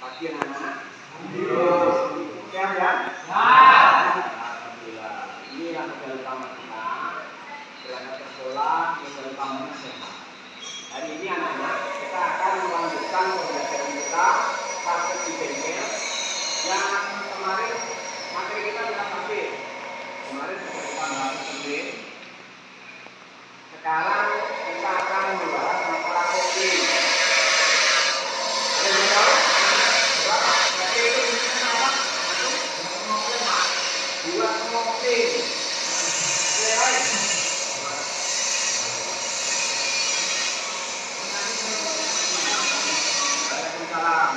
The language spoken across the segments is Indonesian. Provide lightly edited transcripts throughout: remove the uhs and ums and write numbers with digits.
Pagi anak-anak. Siap ya? Alhamdulillah. Ini yang modal utama kita. Berangkat ke sekolah, modal utamanya sehat. Hari ini anak-anak kita akan melanjutkan pembelajaran kita praktek di bengkel yang kemarin materi kita sudah habis. Kemarin sudah kita bahas sedikit. Sekarang kita akan membahas masalah coding. Ada yang tahu? Buat coding. Waalaikumsalam.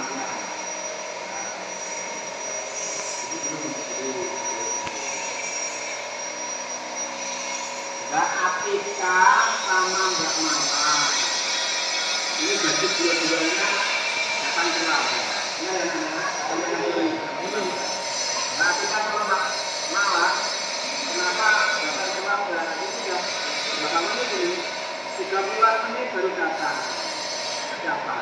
Mbak Atika sama Mbak Mawar. Ini baju dua-duanya datang ke Lampung. Ini yang mana? Mbak Atika sama Mbak Mawar. Kenapa datang ke Lampung? Itu ya. Belakangan ini 3 bulan ini baru datang. Siapa?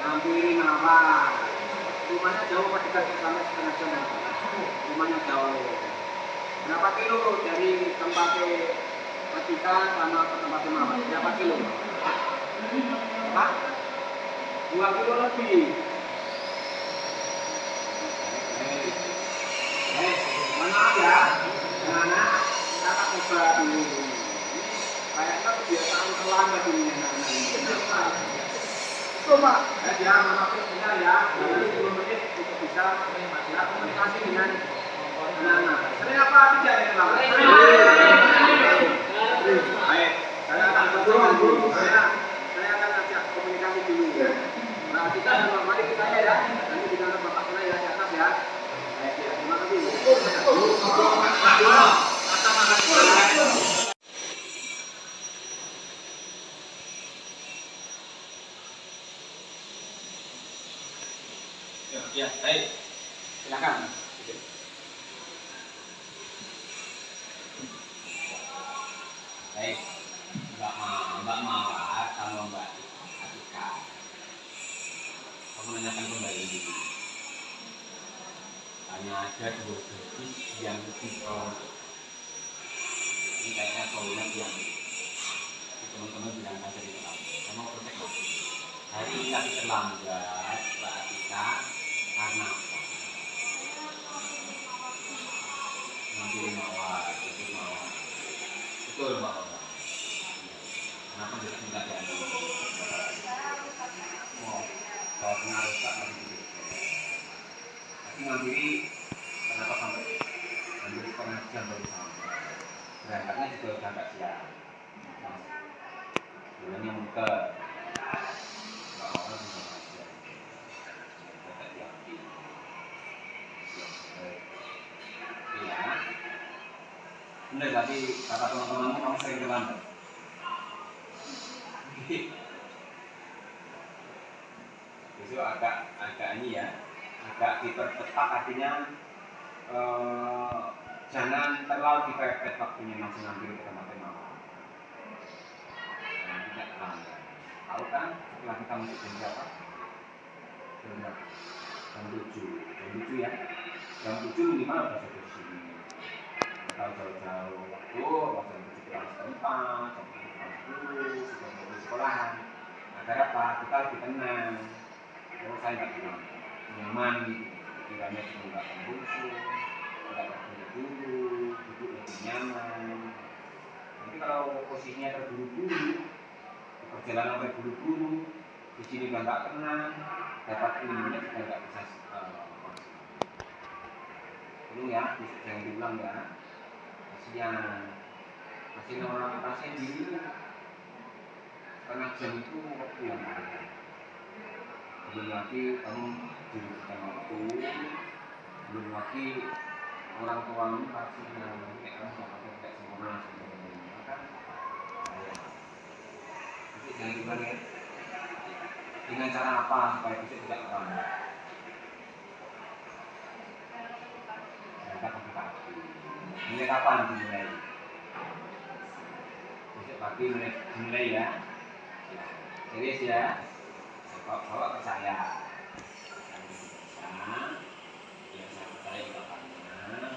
Ngampiri Mawar. Rumahnya jauh apa dekat sampai setengah jam? Rumahnya jauh. Berapa kilo dari tempat Atika sama ke tempat Mawar? Berapa kilo? Pak? 2 kilo lebih. Maaf ya, anak-anak kita tak coba dulu. Kayaknya kebiasaan terlambat ini anak-anak. Coba, ya, mama benar ya. Nanti 10 menit untuk bisa komunikasi dengan anak-anak. Sering apa tidak ya, Bang? Baik, saya akan berdoa dulu. Saya akan ajak komunikasi dulu. Nah, kita mari kita ya. Nanti di dalam bapak saya ya, catat ya. Baik, ya. Terima kasih. Ya, baik. Silakan. Baik, Mbak Mawar sama Mbak Atika. Aku menanyakan kembali ini. Hanya ada 2 gadis yang tipe ini kayaknya soalnya yang teman-teman bilang saja di dalam. Kamu protek mas. Hari ini kami terlambat Mbak Atika karena apa? Nanti Mawar, itu Mawar. Betul Mbak Mawar. Kenapa jadi minta diambil? Oh, kalau pernah rusak masih gitu. Tapi ngampiri kenapa sampai ngampiri setengah jam baru sampai. Berangkatnya juga udah agak siang. Bulannya muter. Mbak Mawar bisa aja. Tidak diambil. Iya. Bener, tapi kata teman-temanmu kamu sering terlambat. Besok agak ini ya, agak dipercepat artinya jangan terlalu dipepet waktunya langsung ngambil ke tempat Mawar. Tidak terlambat. Tahu kan setelah kita masuk jam berapa? Jam 7 ya. Jam 7 minimal sudah sampai sini. Kalau jauh-jauh waktu, jam 7 kurang setempat, jam 7 kurang 10, sudah dari sekolahan. Agar apa? Kita lebih tenang. saya nggak bilang nyaman gitu, pikirannya cuma nggak busuk, nggak terburu-buru, duduk lebih nyaman. Nanti kalau posisinya terburu-buru, di perjalanan terburu-buru, di sini udah nggak tenang, dapat ilmunya juga nggak bisa belum ya, bisa jangan diulang ya. Kasihan orang pasien diri setengah jam itu waktu yang banyak. Belum lagi kamu diberikan waktu, belum lagi orang tuamu pasti yang kayak kamu tidak sempurna sebenarnya kan. Jadi jangan diulang ya. Dengan cara apa supaya bisa tidak terlambat? Kita membuka hati. Mulai kapan dimulai? Besok pagi mulai ya. Serius ya. Bawa ke saya. Ya saya percaya di bapaknya.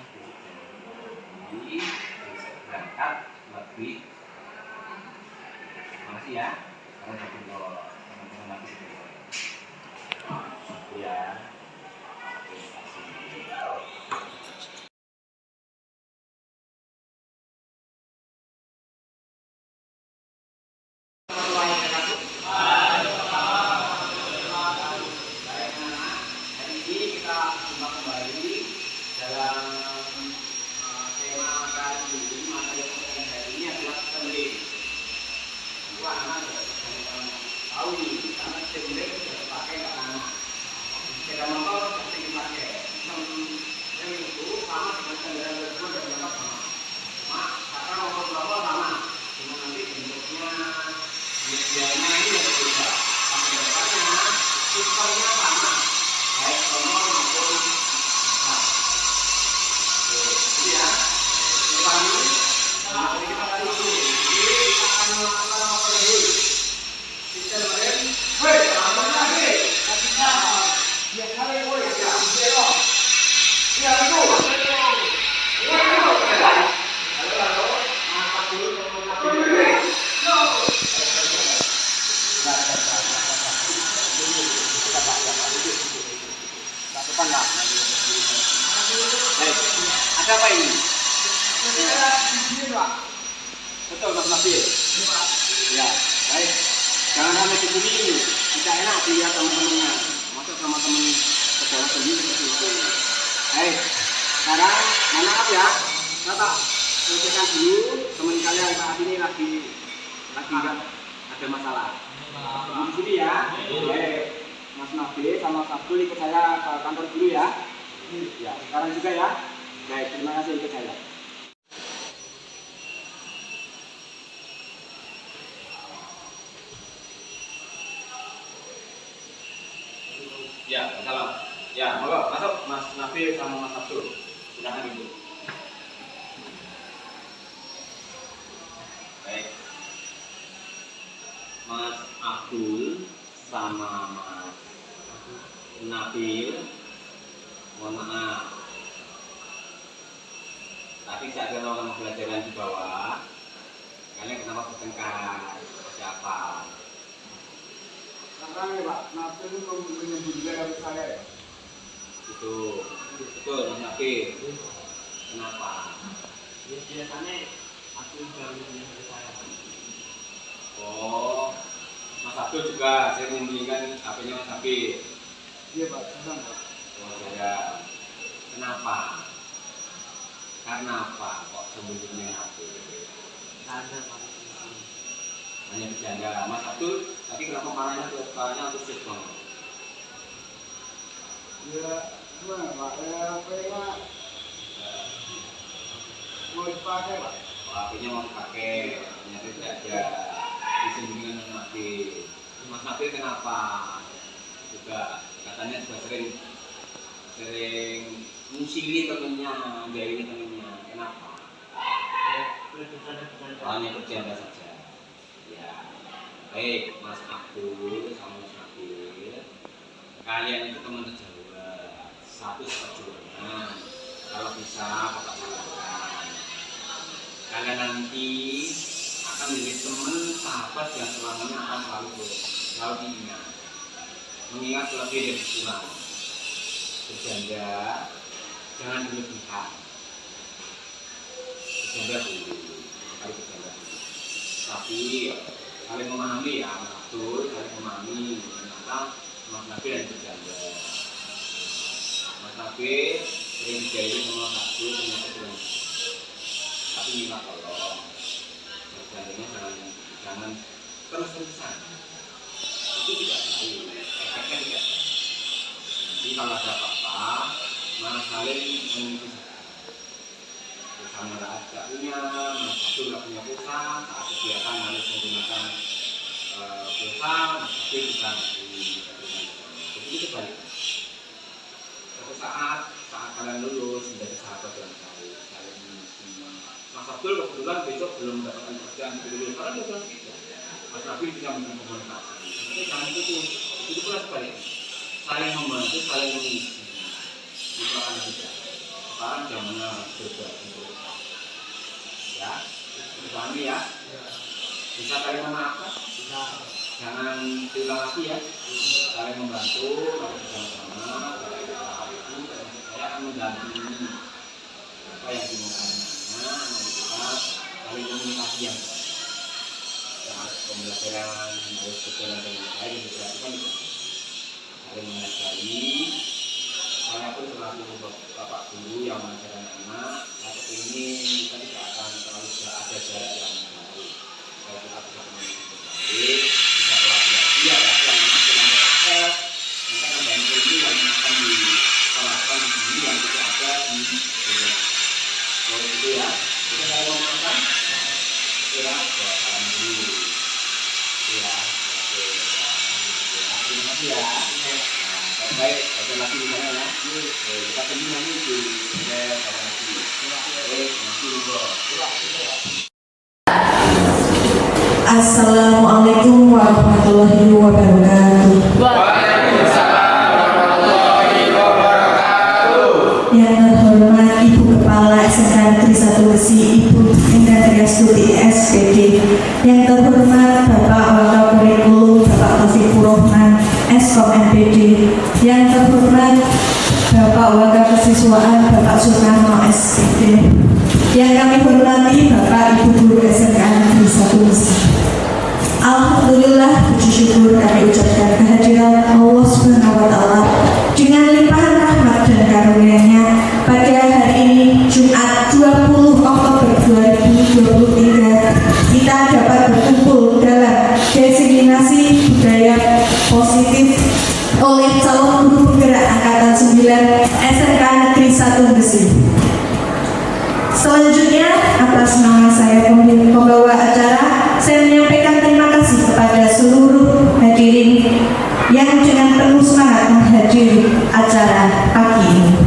Jadi besok berangkat lebih. Makasih ya. Sekarang saya tunggu teman-teman lagi di sini. Ya. Ada apa ini? Betul Mas Nabil? Ya, baik. Jangan sampai di sini, tidak enak dilihat teman-temannya. Masuk sama teman pejabat sendiri seperti itu. Baik, sekarang mohon maaf ya, saya tak selesaikan dulu. Teman kalian saat ini lagi ada masalah. Di sini ya. Baik, Mas Nabil sama Sabtu ikut saya ke kantor dulu ya. Ya, sekarang juga ya. Baik, terima kasih ikut saya. Ya, salam. Ya, monggo masuk Mas Nabil sama Mas Abdul. Silakan Ibu. Baik. Mas Abdul sama Mas Nabil, mohon maaf. Tadi saat kalian mau pembelajaran di bawah, kalian kenapa bertengkar? Siapa? Karena ya Pak, Nabil itu menyembunyikan dari saya ya. Itu, betul Mas Nabil. Kenapa? Ya, biasanya aku juga menyembunyikan dari saya. Oh, Mas Abdul juga saya menyembunyikan HP-nya Mas Nabil. Iya Pak, sedang Pak. Oh ya, kenapa? Karena apa kok sembunyinya HP? Karena Pak. Hanya bercanda. Mas Abdul, tadi kenapa marahnya ke kepalanya antusias banget? Ya, gimana Pak? Ya, HP-nya mau dipakai Pak. Oh, HP-nya mau dipakai, ternyata tidak ada disembunyikan Mas Nabil. Mas Nabil kenapa? Juga katanya juga sering musili temennya, dari temennya. Kenapa? Hanya bercanda saja. Ya, baik Mas Abdul sama Mas Nabil, kalian itu teman sejawat, satu seperjuangan. Kalau bisa Bapak sarankan, kalian nanti akan menjadi teman sahabat yang selamanya akan selalu diingat. mengingat lebih dan kurang. Bercanda jangan berlebihan. Bercanda dulu, sekali bercanda dulu. Tapi saling memahami ya, betul, saling memahami ternyata Mas Nabi dan bercanda. Mas Nabi sering dijahili sama satu ternyata kurang. Tapi minta tolong bercandanya jangan terus-terusan. Itu tidak baik, efeknya tidak baik. Jadi kalau ada apa-apa, malah saling mengisi bersama tidak punya, Mas satu tidak punya pulsa, saat kegiatan harus menggunakan pulsa, Mas satu bisa jadi itu baik. Suatu saat kalian lulus menjadi sahabat yang baik, saling mengisi. Mas Abdul kebetulan besok belum mendapatkan pekerjaan di lulus, karena dia bilang gitu. Mas Nabi bisa memberikan komunikasi. Tapi jangan itu pula sebaliknya. Saling membantu, saling mengisi. Itu akan bisa. Sekarang zamannya berbeda. Ya, dipahami ya. Bisa saling memaafkan. Bisa. Jangan diulang lagi ya. Saling membantu, saling bersama-sama. Saya akan mendampingi apa yang dimaukannya. Kita saling komunikasi yang baik. Saat pembelajaran harus berjalan dengan baik dan diperhatikan itu saling mengajari. Saya pun selaku bapak guru yang mengajarkan anak, saya ingin kita tidak akan terlalu ada jarak yang jauh. Kalau kita bisa komunikasi baik, bisa kolaborasi, ada anak-anak yang ada kita akan bantu ini yang akan disekolahkan di sini yang tidak ada di sini. Kalau itu ya, kita saya ngomongkan. Ya, buat salam dulu. Ya, oke. Ya, terima kasih ya. Nah, baik, ada lagi di sana ya. Kita pergi nanti di sana lagi. Terima kasih bro. Assalamualaikum warahmatullahi wabarakatuh. Waalaikumsalam warahmatullahi wabarakatuh. Yang terhormat Ibu Kepala SMK Negeri 1 Gresik, Ibu Indah Triastuti SPD. Yang terhormat Bapak Wakapolri Bapak Taufikur Rahman Eskom NPD. Yang terhormat Bapak Wakasiswaan Bapak Soekarno SPD. Yang kami hormati Bapak Ibu Guru SMK Negeri 1 Gresik. Alhamdulillah, puji syukur kami ucapkan kehadiran Allah Subhanahu wa Ta'ala dengan limpahan rahmat dan karunia-Nya pada hari ini Jumat 20 Oktober 2023 kita dapat berkumpul dalam desiminasi budaya positif oleh calon guru penggerak angkatan 9 SMK Negeri 1 Gresik. Selanjutnya, atas nama saya pembawa acara, saya menyampaikan terima kasih kepada seluruh hadirin yang dengan penuh semangat menghadiri acara pagi ini.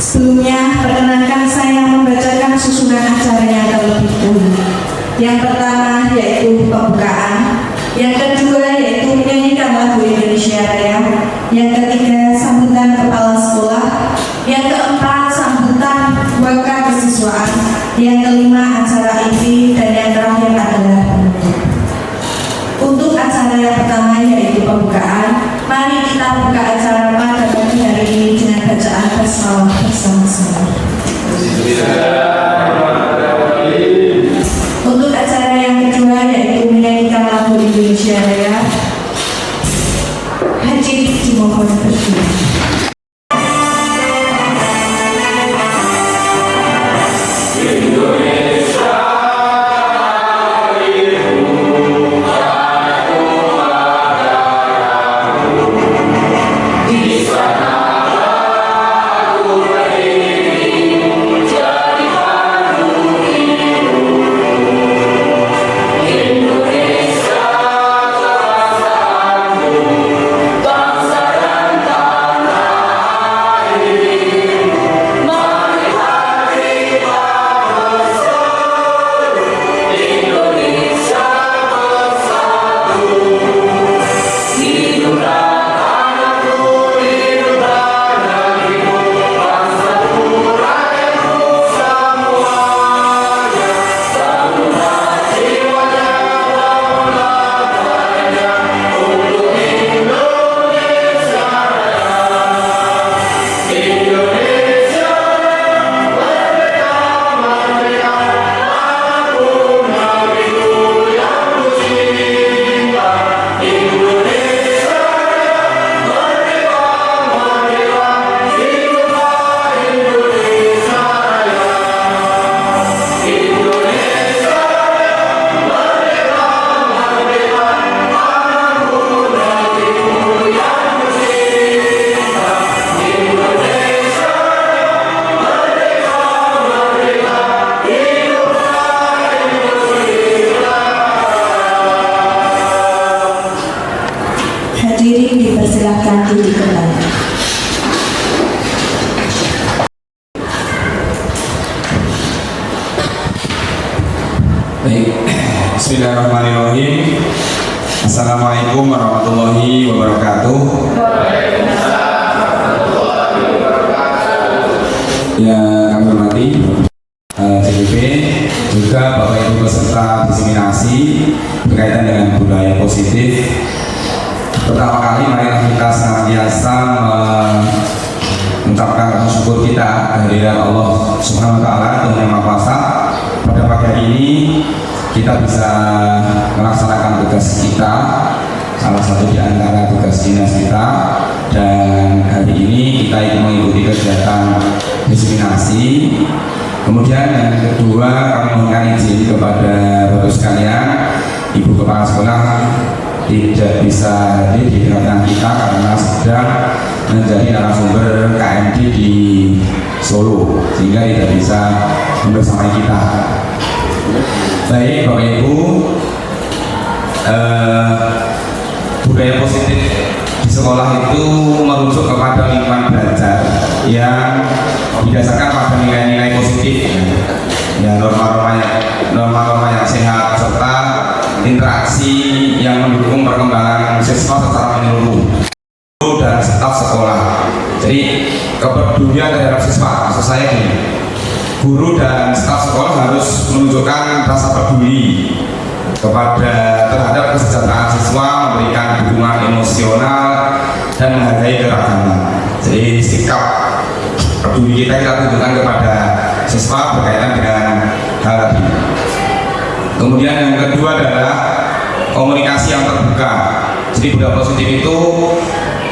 Sebelumnya, perkenankan saya membacakan susunan acaranya terlebih dahulu. Yang pertama yaitu pembukaan, yang kedua yaitu menyanyikan lagu Indonesia Raya, yang ketiga sambutan kepala sekolah, yang keempat sambutan waka kesiswaan, yang kelima acara inti, dan yang terakhir adalah penutup. Untuk acara yang pertama yaitu pembukaan, mari kita buka acara pada pagi hari ini dengan bacaan basmalah bersama-sama. Untuk acara yang kedua yaitu menyanyikan lagu Indonesia Raya, hadirin dimohon berdiri. Bangsa dan tanah dipersilahkan duduk kembali. Baik, Bismillahirrahmanirrahim. Assalamualaikum warahmatullahi wabarakatuh. Yang kami hormati CDP, juga Bapak Ibu peserta diseminasi berkaitan dengan budaya positif. Pertama kali marilah kita senantiasa mengucapkan syukur kita kehadiran Allah Subhanahu wa taala, Tuhan Yang Maha Kuasa. Pada pagi hari ini kita bisa melaksanakan tugas kita, salah satu di antara tugas dinas kita, dan hari ini kita ingin mengikuti kegiatan diseminasi. Kemudian yang kedua, kami mohonkan izin kepada Bapak sekalian, Ibu Kepala Sekolah tidak bisa hadir di tengah kita karena sedang menjadi narasumber KMD di Solo, sehingga tidak bisa membersamai kita. Baik Bapak Ibu, budaya positif di sekolah itu merujuk kepada lingkungan belajar yang didasarkan pada nilai-nilai positif, ya, norma-norma yang sehat serta interaksi yang mendukung perkembangan siswa secara menyeluruh dan staf sekolah. Jadi kepedulian terhadap siswa, maksud saya gini, guru dan staf sekolah harus menunjukkan rasa peduli terhadap kesejahteraan siswa, memberikan dukungan emosional dan menghargai keragaman. Jadi sikap peduli kita tunjukkan kepada siswa berkaitan dengan hal tadi. Kemudian yang kedua adalah komunikasi yang terbuka. Jadi budaya positif itu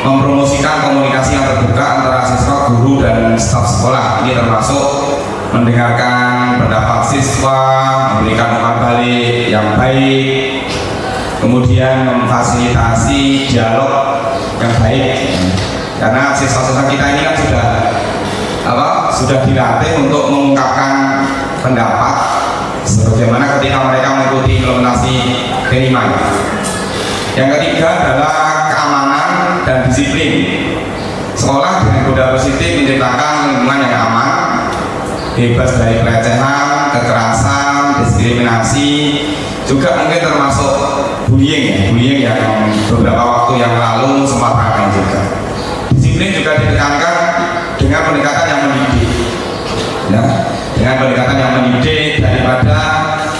mempromosikan komunikasi yang terbuka antara siswa, guru, dan staf sekolah. Ini termasuk mendengarkan pendapat siswa, memberikan umpan balik yang baik, kemudian memfasilitasi dialog yang baik. Karena siswa-siswa kita ini kan sudah dilatih untuk mengungkapkan pendapat sebagaimana ketika mereka mengikuti implementasi T5. Yang ketiga adalah keamanan dan disiplin. Sekolah dengan budaya positif menciptakan lingkungan yang aman, bebas dari pelecehan, kekerasan, diskriminasi, juga mungkin termasuk bullying yang beberapa waktu yang lalu sempat ramai juga. Disiplin juga ditekankan dengan pendekatan yang mendidik, ya, dengan pendekatan yang mendidik daripada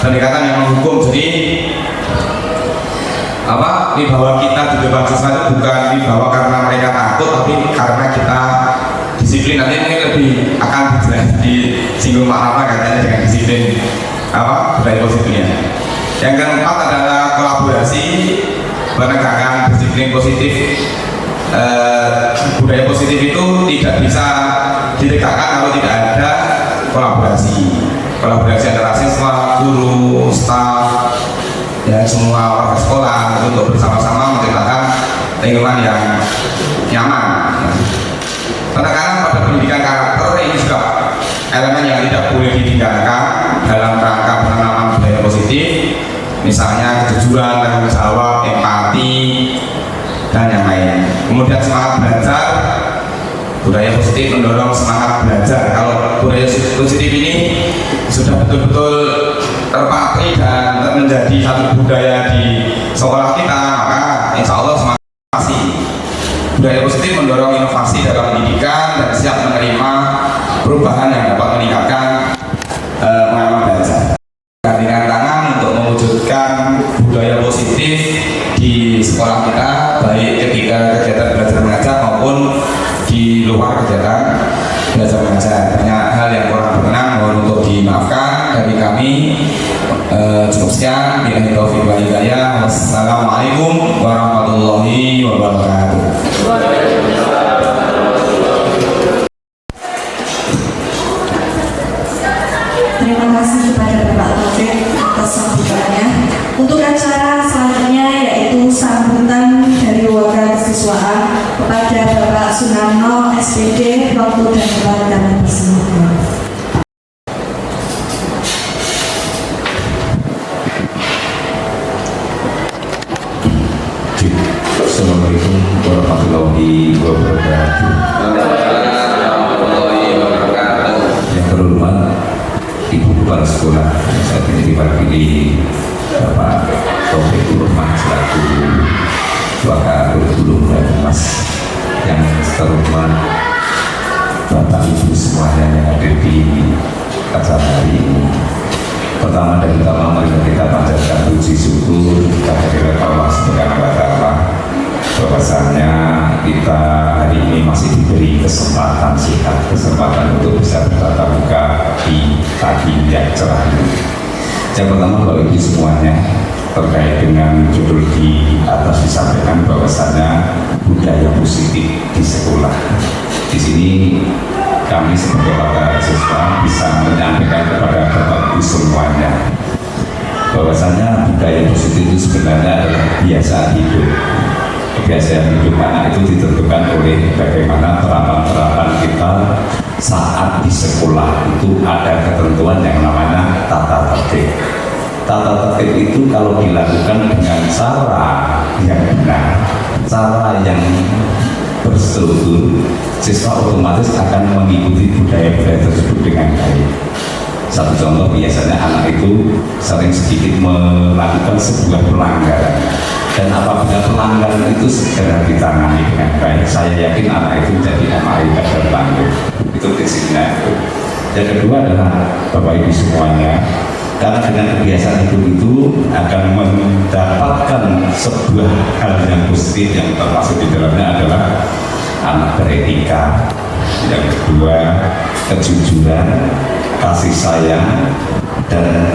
pendekatan yang menghukum. Jadi wibawa kita di depan siswa itu bukan wibawa karena mereka takut, tapi karena kita disiplin. Nanti mungkin lebih akan disinggung Pak Rama katanya dengan disiplin budaya positifnya. Yang keempat adalah kolaborasi, penegakan disiplin positif. Budaya positif itu tidak bisa ditegakkan kalau tidak ada kolaborasi antara siswa, guru, staf, dan semua warga sekolah untuk bersama-sama menciptakan lingkungan yang nyaman. Penekanan pada pendidikan karakter ini juga elemen yang tidak boleh ditinggalkan dalam rangka penanaman budaya positif, misalnya kejujuran, tanggung jawab, empati, dan yang lain. Kemudian semangat belajar, budaya positif mendorong semangat belajar. Kalau budaya positif ini sudah betul-betul terpatri dan menjadi satu budaya di sekolah kita, maka insya Allah semangat inovasi. Budaya positif mendorong inovasi dalam pendidikan dan siap menerima perubahan yang dapat meningkatkan pengalaman belajar. Dengan tangan untuk mewujudkan budaya positif di sekolah kita, baik ketika kegiatan belajar mengajar maupun di luar kegiatan belajar mengajar. Banyak hal yang kurang berkenan, mohon untuk dimaafkan dari kami. Cukup sekian. Billahi taufiq wal hidayah. Wassalamualaikum warahmatullahi wabarakatuh. Terima kasih kepada Bapak Taufik atas sambutannya. Untuk acara selanjutnya yaitu sambutan dari wakil kesiswaan kepada Bapak Sunarno SPD, waktu dan tempat kami persilakan. Assalamualaikum warahmatullahi Bapak Ibu semuanya yang hadir di acara hari ini. Pertama dan utama mari kita panjatkan puji syukur kehadirat Allah Subhanahu wa Ta'ala, bahwasanya kita hari ini masih diberi kesempatan sehat, kesempatan untuk bisa bertatap muka di pagi yang cerah ini. Yang pertama Bapak Ibu semuanya, terkait dengan judul di atas disampaikan bahwasanya budaya positif di sekolah. Di sini kami sebagai wakil siswa bisa menyampaikan kepada Bapak Ibu semuanya bahwasanya budaya positif itu sebenarnya adalah kebiasaan hidup. Kebiasaan hidup anak itu ditentukan oleh bagaimana terapan-terapan kita saat di sekolah. Itu ada ketentuan yang namanya tata tertib. Tata tertib itu kalau dilakukan dengan cara yang benar, cara yang berstruktur, siswa otomatis akan mengikuti budaya-budaya tersebut dengan baik. Satu contoh, biasanya anak itu sering sedikit melakukan sebuah pelanggaran, dan apabila pelanggaran itu segera ditangani dengan baik, saya yakin anak itu menjadi anak yang bertanggung. Itu prinsipnya. Yang kedua adalah Bapak Ibu semuanya, karena dengan kebiasaan hidup itu akan mendapatkan sebuah hal yang positif yang termasuk di dalamnya adalah anak beretika. Yang kedua, kejujuran, kasih sayang, dan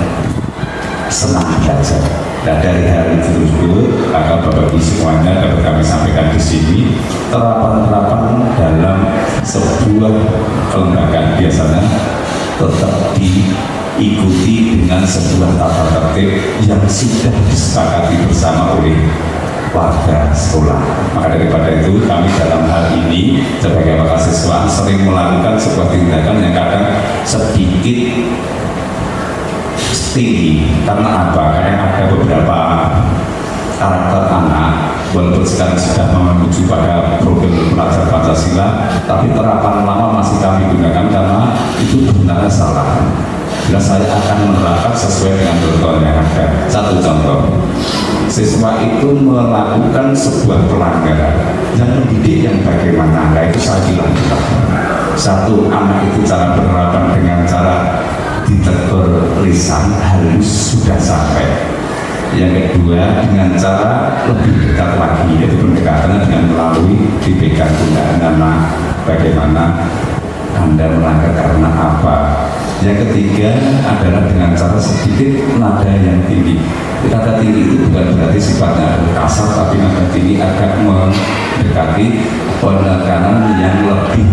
senang belajar. Dan dari hal itu tersebut, maka Bapak Ibu semuanya dapat kami sampaikan di sini, terapan-terapan dalam sebuah kelembagaan biasanya tetap diikuti dengan sebuah tata tertib yang sudah disepakati bersama oleh warga sekolah. Maka daripada itu kami dalam hal ini sebagai mahasiswa sering melakukan sebuah tindakan yang kadang sedikit tinggi. Karena apa? Karena ada beberapa karakter anak walaupun sekarang sudah menuju pada program belajar Pancasila, tapi terapan lama masih kami gunakan karena itu benar salah. Bila saya akan menerapkan sesuai dengan protokol yang ada. Satu contoh, siswa itu melakukan sebuah pelanggaran yang mendidik yang bagaimana, nah itu saya bilang satu, anak itu cara penerapan dengan cara ditegur lisan halus sudah sampai. Yang kedua, dengan cara lebih dekat lagi, yaitu pendekatannya dengan melalui diberikan gunaan nama, bagaimana Anda melanggar karena apa. Yang ketiga adalah dengan cara sedikit nada yang tinggi. Nada tinggi itu bukan berarti sifatnya kasar, tapi nada tinggi akan mendekati penekanan yang lebih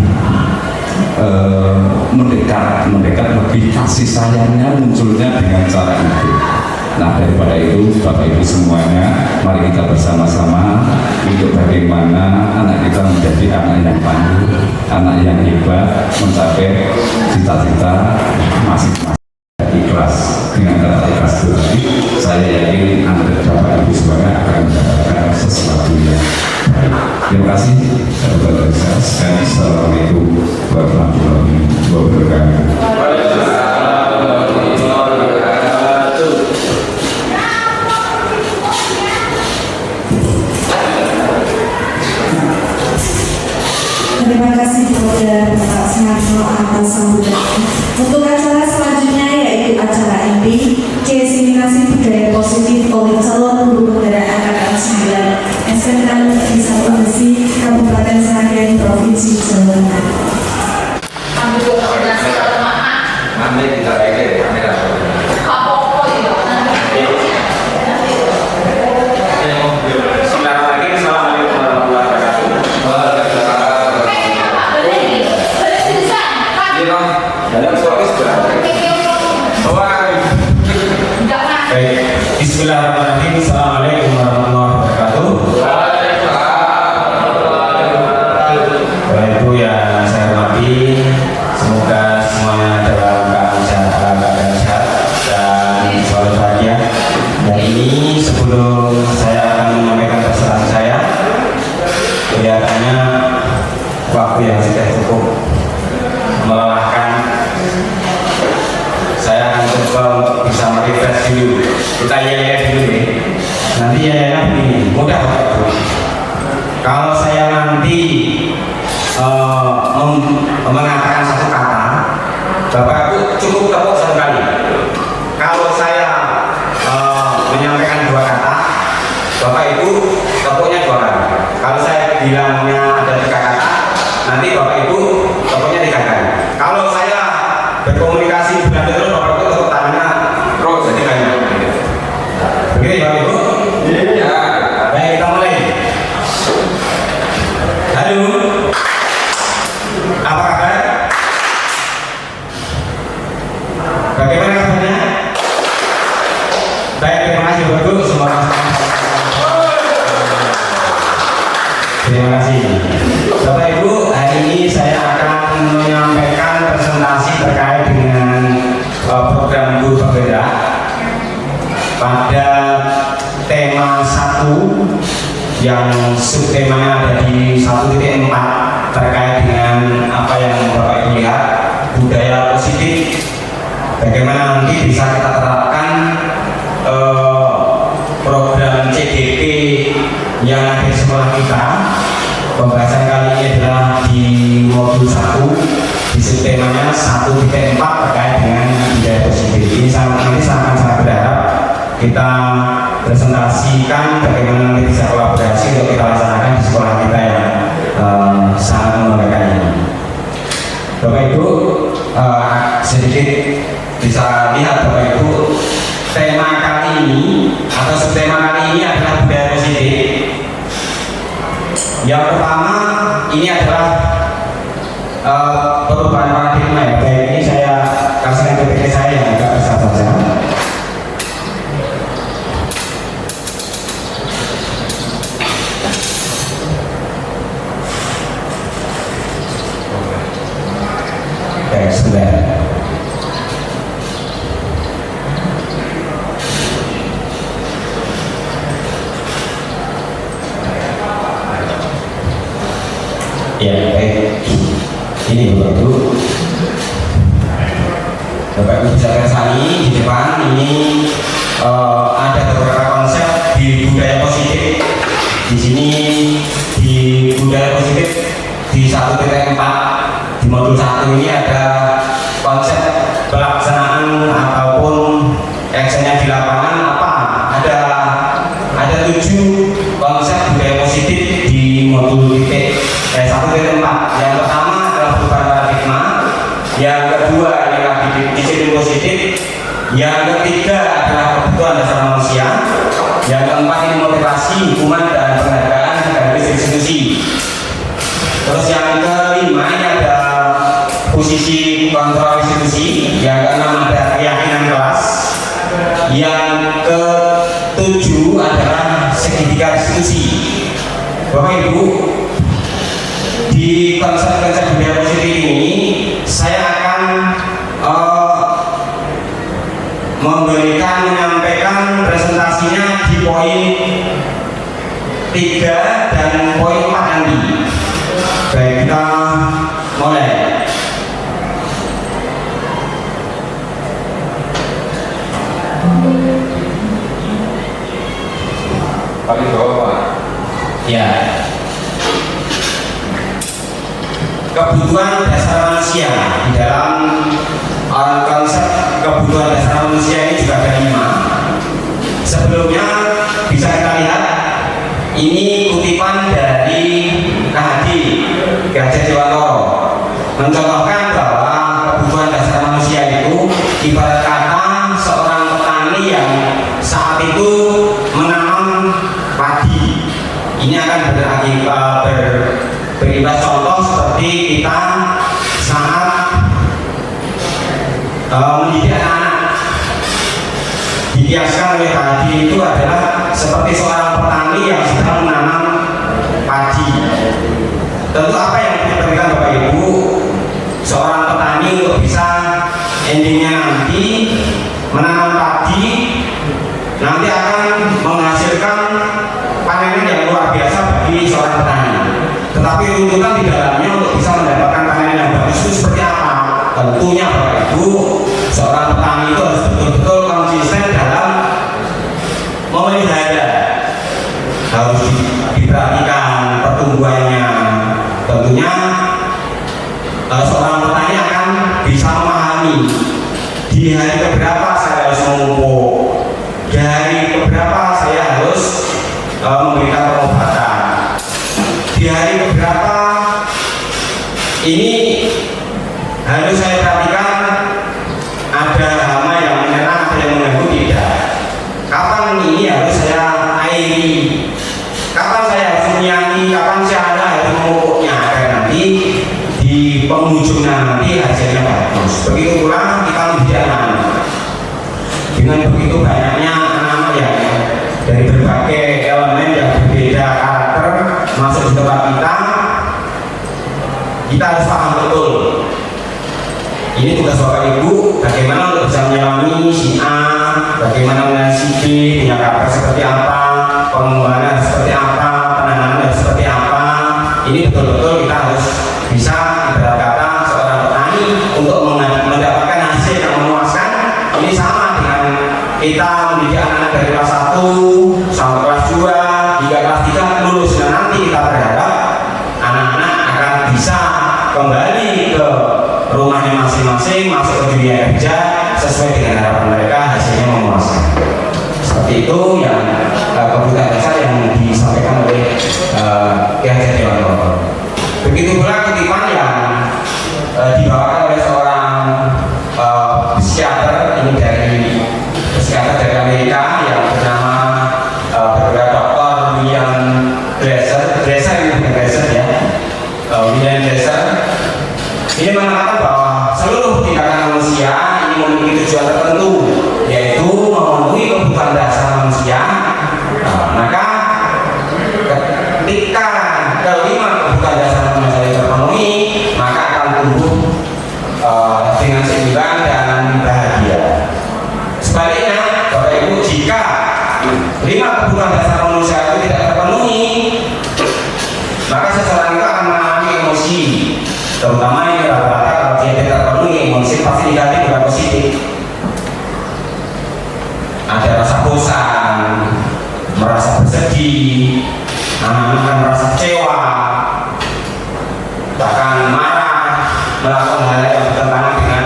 mendekat lebih kasih sayangnya munculnya dengan cara itu. Nah, daripada itu Bapak Ibu semuanya, mari kita bersama-sama untuk bagaimana anak kita menjadi anak yang tangguh, anak yang hebat, mencapai cita-cita masing-masing. Ikhlas, dengan kata ikhlas itu tadi, saya yakin Anda Bapak Ibu semuanya akan mendapatkan sesuatu yang baik. Terima kasih. Dan Assalamualaikum warahmatullahi wabarakatuh. Terima kasih kepada Pak Sunarso atas sambutan. Untuk acara selanjutnya yaitu acara inti Diseminasi Budaya Positif oleh calon guru kendaraan angkatan 9 SMK Negeri 1 Besi Kabupaten Sragen Provinsi Jawa Tengah. Nanti kita pakai kamera. Bismillahirrahmanirrahim. Assalamualaikum warahmatullahi wabarakatuh. Bapak Ibu yang saya hormati, semoga semuanya dalam keadaan sehat dan selalu bahagia. Dan ini sebelum saya akan menyampaikan pesan saya, kelihatannya waktu yang sudah cukup melelahkan. Saya akan coba bisa merefresh dulu. Kita dulu nih. Nanti ini mudah. Kalau saya nanti mengatakan satu kata, Bapak Ibu cukup tepuk satu kali. Kalau saya menyampaikan dua kata, Bapak Ibu tepuknya dua kali. Kalau saya bilangnya ada tiga kata, nanti Bapak Ibu tepuknya tiga kali. Kalau saya berkomunikasi berlanjut terus, Bapak Ibu tepuk tangannya terus jadi banyak. Oke, Bapak Ibu? Ya. Baik, kita mulai. Halo. Apa kabar? Bagaimana kabarnya? Baik, terima kasih Bapak Ibu. Semoga terima kasih. Bapak Ibu, hari ini saya akan menyampaikan presentasi terkait dengan program Guru Bergerak pada tema 1 yang subtemanya ada di 1.4 terkait dengan apa yang Bapak Ibu lihat, budaya positif, bagaimana nanti bisa kita terapkan program CDP yang ada di sekolah kita. Pembahasan kali ini adalah di modul 1 di subtemanya 1.4 terkait dengan budaya positif. Ini nanti saya akan sangat berharap kita presentasikan bagaimana nanti bisa kolaborasi untuk kita laksanakan di sekolah kita yang sangat membanggakan ini. Bapak Ibu, sedikit bisa lihat Bapak Ibu, tema kali ini atau subtema kali ini adalah budaya positif. Yang pertama ini adalah perubahan paradigma ya. Baik, ini saya kasihkan PPT saya yang agak besar saja. Baik, sebentar. Ya, baik. Ini Bapak Ibu. Bapak Ibu bisa lihat di depan ini ada beberapa konsep di budaya positif. Di sini di budaya positif di 1.4 di modul 1 ini ada konsep pelaksanaan ataupun actionnya di lapangan apa? Ada 7 konsep budaya positif di modul 1.4. Yang pertama adalah perubahan paradigma, yang kedua adalah disiplin positif, yang ketiga adalah kebutuhan dasar manusia, yang keempat ini motivasi, hukuman dan penghargaan sekaligus institusi. Terus yang kelima ini ada posisi kontrol institusi, yang keenam ada keyakinan kelas, yang ketujuh adalah segitiga institusi. Bapak Ibu, di konsep-konsep budaya positif ini saya akan menyampaikan presentasinya di poin 3 dan poin 4 nanti. Baik, kita mulai. Paling bawah Pak. Ya. Kebutuhan dasar manusia di dalam konsep kebutuhan dasar manusia ini juga ada 5. Sebelumnya bisa kita lihat ini kutipan dari Kahadi Gajah Dewantoro mencontohkan bahwa kebutuhan dasar manusia itu ibarat kata seorang petani yang saat itu menanam padi. Ini akan berimbas contoh seperti kita saat mendidik anak. Dikiaskan oleh tadi itu adalah seperti seorang petani yang sedang menanam padi. Tentu apa yang diberikan Bapak Ibu, seorang petani untuk bisa endingnya nanti menanam padi, nanti akan menghasilkan panen yang luar biasa bagi seorang petani. Tetapi tuntutan di dalamnya untuk bisa mendapatkan panen yang bagus itu seperti apa? Tentunya Bapak Ibu, seorang petani itu harus betul-betul konsisten dalam memelihara, harus diperhatikan pertumbuhannya. Tentunya seorang menyelami, di hari keberapa saya harus memupuk, di hari keberapa saya harus memberikan pengobatan, di hari keberapa ini harus saya perhatikan ada hama yang menyerang, ada yang mengganggu, tidak. Kapan ini harus saya airi, kapan saya harus menyiangi, kapan saya harus memupuknya agar nanti di penghujung nanti hasilnya bagus. Begitu pula kita mendidik anak-anak. Dengan begitu banyaknya anak-anak yang dari berbagai elemen yang berbeda karakter masuk di tempat kita harus paham betul. Ini tugas Bapak Ibu, bagaimana untuk bisa menyelami si A, bagaimana dengan si B, punya karakter seperti apa, pengembangan seperti apa, penanganan seperti apa. Ini betul-betul kita harus bisa ibarat kata seorang petani untuk mendapatkan hasil yang memuaskan. Ini sama dengan kita mendidik anak-anak dari kelas 1 sampai kelas 2 hingga kelas 3 lulus, dan nanti kita berharap anak-anak akan bisa kembali ke rumahnya masing-masing, masuk ke dunia kerja sesuai dengan harapan mereka, hasilnya memuaskan. Seperti itu yang kebutuhan dasar yang disampaikan oleh Ki Hajar Dewantoro. Begitu pula kutipan yang dibawakan oleh seorang psikiater, ini dari psikiater dari Amerika yang bernama Dr. William Glasser ini bukan Glasser ya, William Glasser. Ini mengatakan bahwa seluruh tindakan manusia ini memiliki tujuan tertentu, yaitu memenuhi kebutuhan dasar manusia. Maka ketika kelima kebutuhan dasar manusia terpenuhi, maka akan tumbuh dengan seimbang dan bahagia. Sebaliknya, Bapak Ibu, jika 5 kebutuhan dasar manusia itu tidak terpenuhi, maka seseorang itu akan mengalami emosi, terutama ini rata-rata kalau dia tidak terpenuhi emosi pasti negatif bukan positif. Ada rasa bosan, merasa bersedih, anak-anak akan merasa kecewa, bahkan marah, melakukan hal yang bertentangan dengan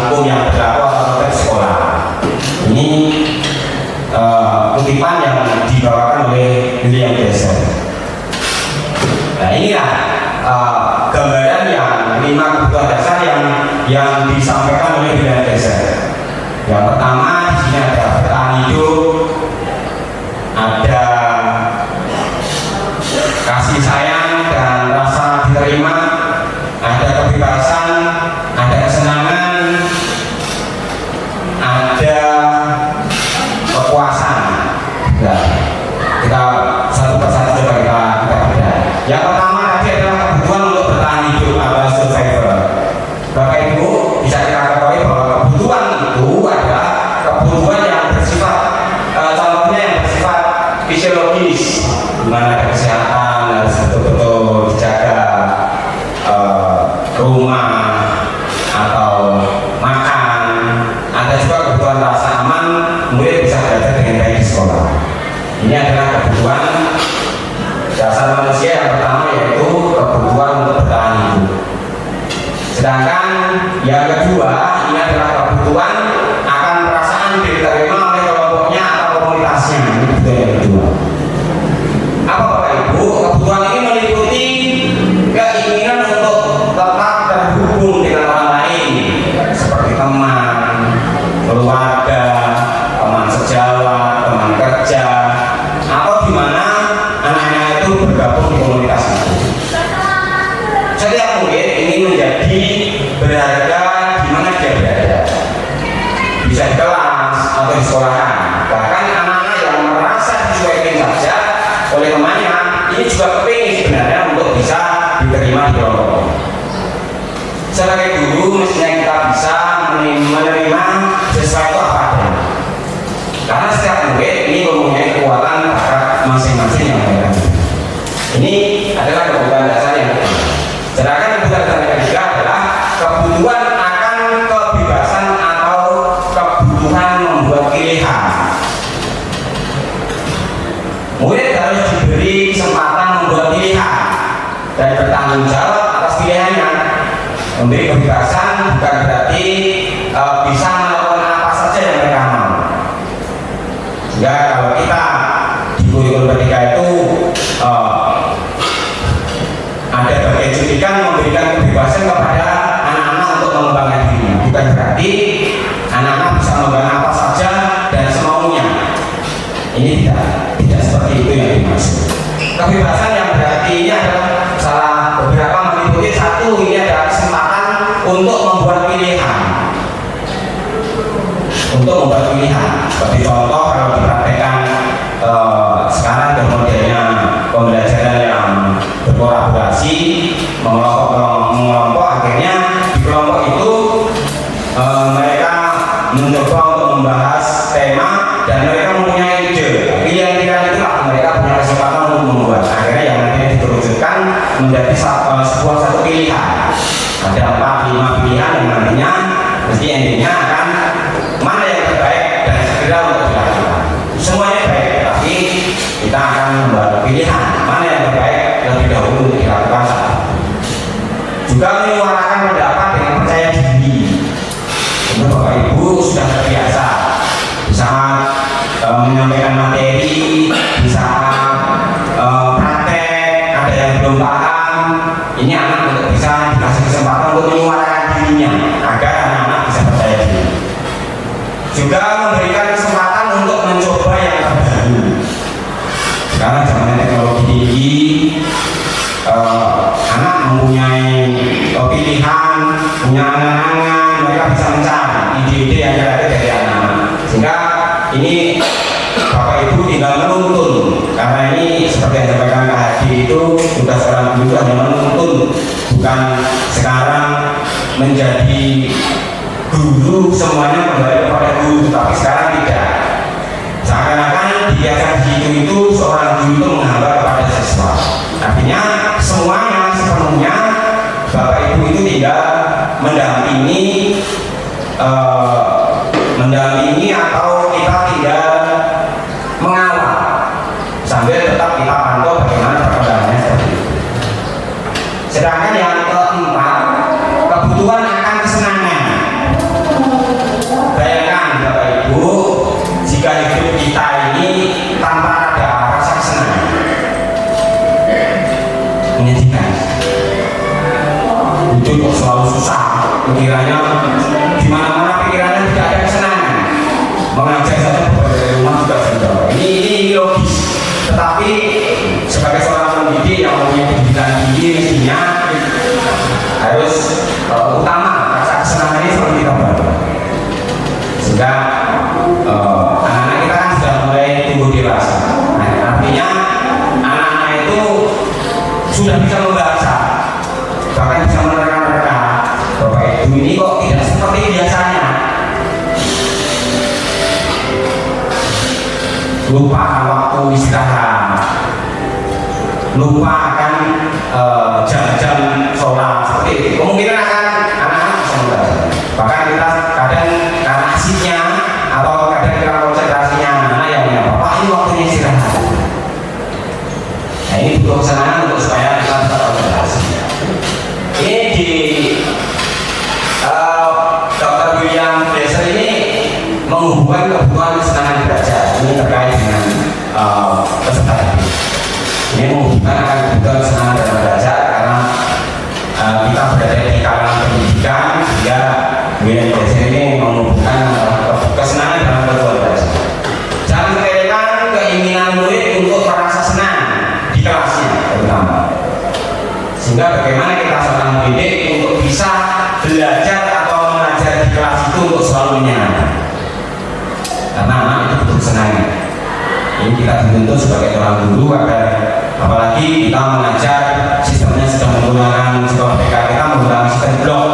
hukum yang berlaku atau konteks sekolah. Ini kutipan yang dibawakan oleh William Glasser. Nah, inilah gambaran yang 5 kebutuhan dasar yang disampaikan oleh William Glasser. Yang pertama di sini ada bertahan hidup, ada kasih sayang dan rasa diterima, ada kebebasan, ada kesenangan, ada kepuasan. Nah, kita satu persatu coba kita bedah. Yang pertama tadi adalah kebutuhan untuk bertahan hidup atau survival. Bapak Ibu bisa kita ketahui bahwa kebutuhan itu adalah kebutuhan yang bersifat contohnya yang bersifat fisiologis, di mana ada kesehatan harus betul-betul dijaga, rumah atau makan. Ada juga kebutuhan rasa aman, murid bisa belajar dengan baik di sekolah. Ini adalah kebutuhan dasar manusia yang pertama, yaitu kebutuhan untuk bertahan hidup. Sedangkan yang kedua ini adalah kebutuhan akan perasaan diterima oleh kelompoknya atau komunitasnya. Ini kebutuhan yang kedua. Apa Bapak Ibu? Kebutuhan ini meliputi keinginan untuk tetap terhubung dengan orang lain, seperti teman, keluarga, teman sejawat, teman kerja, atau di mana anak-anak itu bergabung di komunitas itu. Setiap murid ingin menjadi berharga di mana dia berada, bisa di kelas atau di sekolahan. Bahkan anak-anak yang merasa dicuekin saja oleh temannya, ini juga kepingin sebenarnya untuk bisa diterima di kelompok. Sebagai guru mestinya kita bisa menerima sesuatu apa adanya, karena setiap murid ini mempunyai kekuatan bakat masing-masing yang berbeda. Ini adalah kebutuhan dasar yang kedua. Sedangkan kebutuhan dasar yang ketiga adalah kebutuhan akan kebebasan atau kebutuhan membuat pilihan. Murid harus diberi kesempatan membuat pilihan dan bertanggung jawab atas pilihannya. Memberi kebebasan bukan berarti bisa melakukan apa saja yang mereka mau. Sehingga kalau kita di kurikulum Merdeka itu ada berbagai cuplikan memberikan kebebasan kepada anak-anak untuk mengembangkan dirinya. Bukan berarti anak-anak bisa mengembangkan apa saja dan semaunya. Ini tidak seperti itu yang dimaksud. Kebebasan yang berarti ini adalah salah beberapa meliputi satu, ini adalah kesempatan untuk membuat pilihan. Seperti contoh kalau dipraktekkan sekarang dengan modelnya pembelajaran yang berkolaborasi, mengelompok, akhirnya di kelompok itu mereka mencoba untuk membahas tema dan mereka mempunyai ide. Pilihan-pilihan itulah mereka punya kesempatan untuk membuat. Akhirnya yang nantinya dikerucutkan menjadi sebuah satu pilihan. Ada 4-5 pilihan yang nantinya mesti endingnya akan mana yang terbaik dan segera untuk dilakukan. Semuanya baik, tapi kita akan membuat pilihan mana yang terbaik lebih dahulu untuk dilakukan. Juga menyuarakan pendapat dengan percaya diri. Untuk Bapak Ibu sudah terbiasa bisa menyampaikan materi, bisa praktek, ada yang belum paham. Ini anak untuk bisa dikasih kesempatan untuk menyuarakan dirinya agar anak-anak bisa percaya diri. Juga memberikan kesempatan untuk mencoba yang terbaru. Sekarang zamannya teknologi tinggi, anak mempunyai pilihan, punya angan-angan, mereka bisa mencari ide-ide yang ada dari anak-anak. Sehingga ini Bapak Ibu tinggal menuntun, karena ini seperti yang disampaikan Kak Hadi itu tugas orang guru hanya menuntun, bukan sekarang menjadi guru semuanya kembali kepada guru, tapi sekarang tidak. Seakan-akan di atas itu seorang guru itu menghambat kepada siswa. Artinya semuanya sepenuhnya Bapak Ibu itu tidak mendampingi atau kita tidak mengawal, sambil tetap kita pantau bagaimana perkembangannya seperti itu. Sedangkan yang keempat, kebutuhan akan kesenangan. Bayangkan Bapak Ibu, jika hidup kita ini tanpa ada rasa kesenangan, menyedihkan. Hidup kok selalu susah, pikirannya dimana-mana pikirannya tidak ada kesenangan. Mengajar saja dari rumah juga sudah. Ini logis. Tetapi sebagai seorang pendidik yang mempunyai pendidikan tinggi mestinya harus utama rasa kesenangan ini seperti kita bantu. Sehingga anak-anak kita kan sudah mulai tumbuh dewasa. Nah, artinya anak-anak itu sudah bisa membaca, bahkan bisa menerka-nerka. Bapak Ibu ini kok tidak seperti biasanya. Lupa waktu istirahat, lupa akan jam-jam sholat, seperti itu. Kemungkinan akan anak-anak bisa membaca. Bahkan kita kadang karena asiknya atau kadang kita konsentrasinya anak-anak yang punya bapak ini waktunya istirahat. Nah, ini butuh kesenangan untuk supaya kita bisa konsentrasi. Ini di Dr. William Fraser ini menghubungkan kebutuhan kesenangan belajar ini terkait dengan peserta didik. Ini menghubungkan akan kebutuhan kesenangan dalam belajar karena kita berada di kalangan pendidikan, sehingga William Fraser ini menghubungkan kesenangan dalam kebutuhan belajar. Jangan sepelekan keinginan murid untuk merasa senang di kelasnya terutama. Sehingga bagaimana kita seorang pendidik untuk bisa belajar atau mengajar di kelas itu untuk selalu menyenangkan. Karena anak itu butuh kesenangan. Ini kita dituntut sebagai orang guru agar apalagi kita mengajar sistemnya sudah menggunakan sekolah PK, kita menggunakan sistem blok.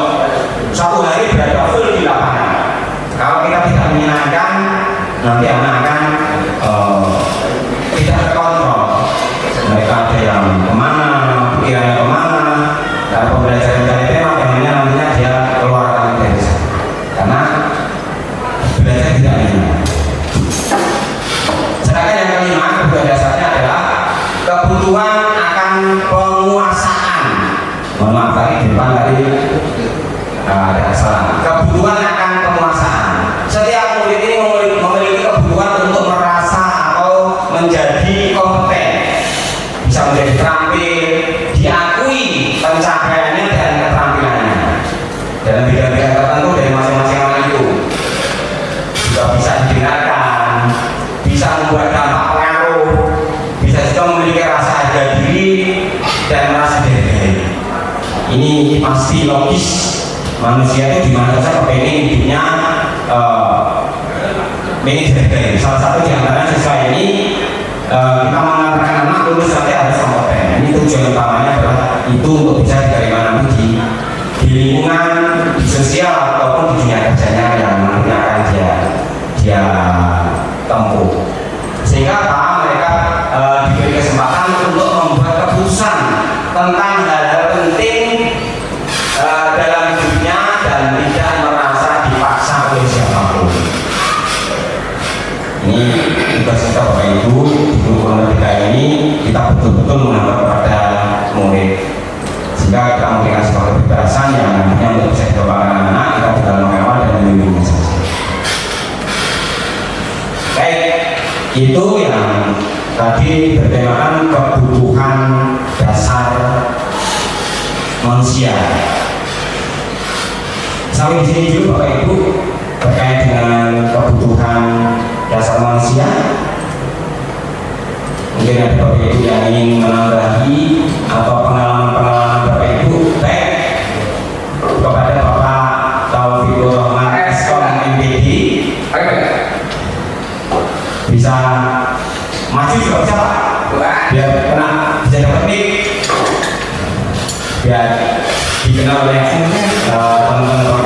Satu hari berada full di lapangan. Kalau kita tidak menyenangkan, nanti anak akan tidak terkontrol. Mereka ada yang kemana, pikirannya kemana, dan pembelajaran dari tema temanya nantinya dia keluarkan dari sana. Karena belajar tidak menyenangkan. Sedangkan yang kelima, kebutuhan dasarnya adalah kebutuhan akan penguasaan. Mohon maaf tadi di depan tadi dihargai. Ini pasti logis, manusia itu dimana saja pengen hidupnya pengen dihargai. Salah satu di antara siswa ini kita mengantarkan anak lulus nanti harus kompeten. Ini tujuan utamanya adalah itu untuk bisa diterima nanti di lingkungan, di sosial ataupun di dunia kerjanya yang nantinya akan dia tempuh. Sehingga mereka diberi kesempatan untuk membuat keputusan tentang hal-hal penting dalam hidupnya dan tidak merasa dipaksa oleh siapapun. Ini tugas kita Bapak Ibu di lingkungan kita ini, kita betul-betul menganggap kepada murid sehingga kita memberikan sebuah kebebasan yang nantinya untuk bisa dikembangkan anak kita tinggal mengawal dan melindungi saja. Baik, itu yang tadi bertemakan kebutuhan dasar manusia. Sampai di sini dulu Bapak Ibu terkait dengan kebutuhan dasar manusia. Mungkin ada Bapak Ibu yang ingin menambahi atau pengalaman-pengalaman Bapak Ibu baik kepada Bapak Taufikur Rahman Eskom MPD bisa maju juga bisa Pak, biar kena bisa dapat mic, biar dikenal oleh teman-teman.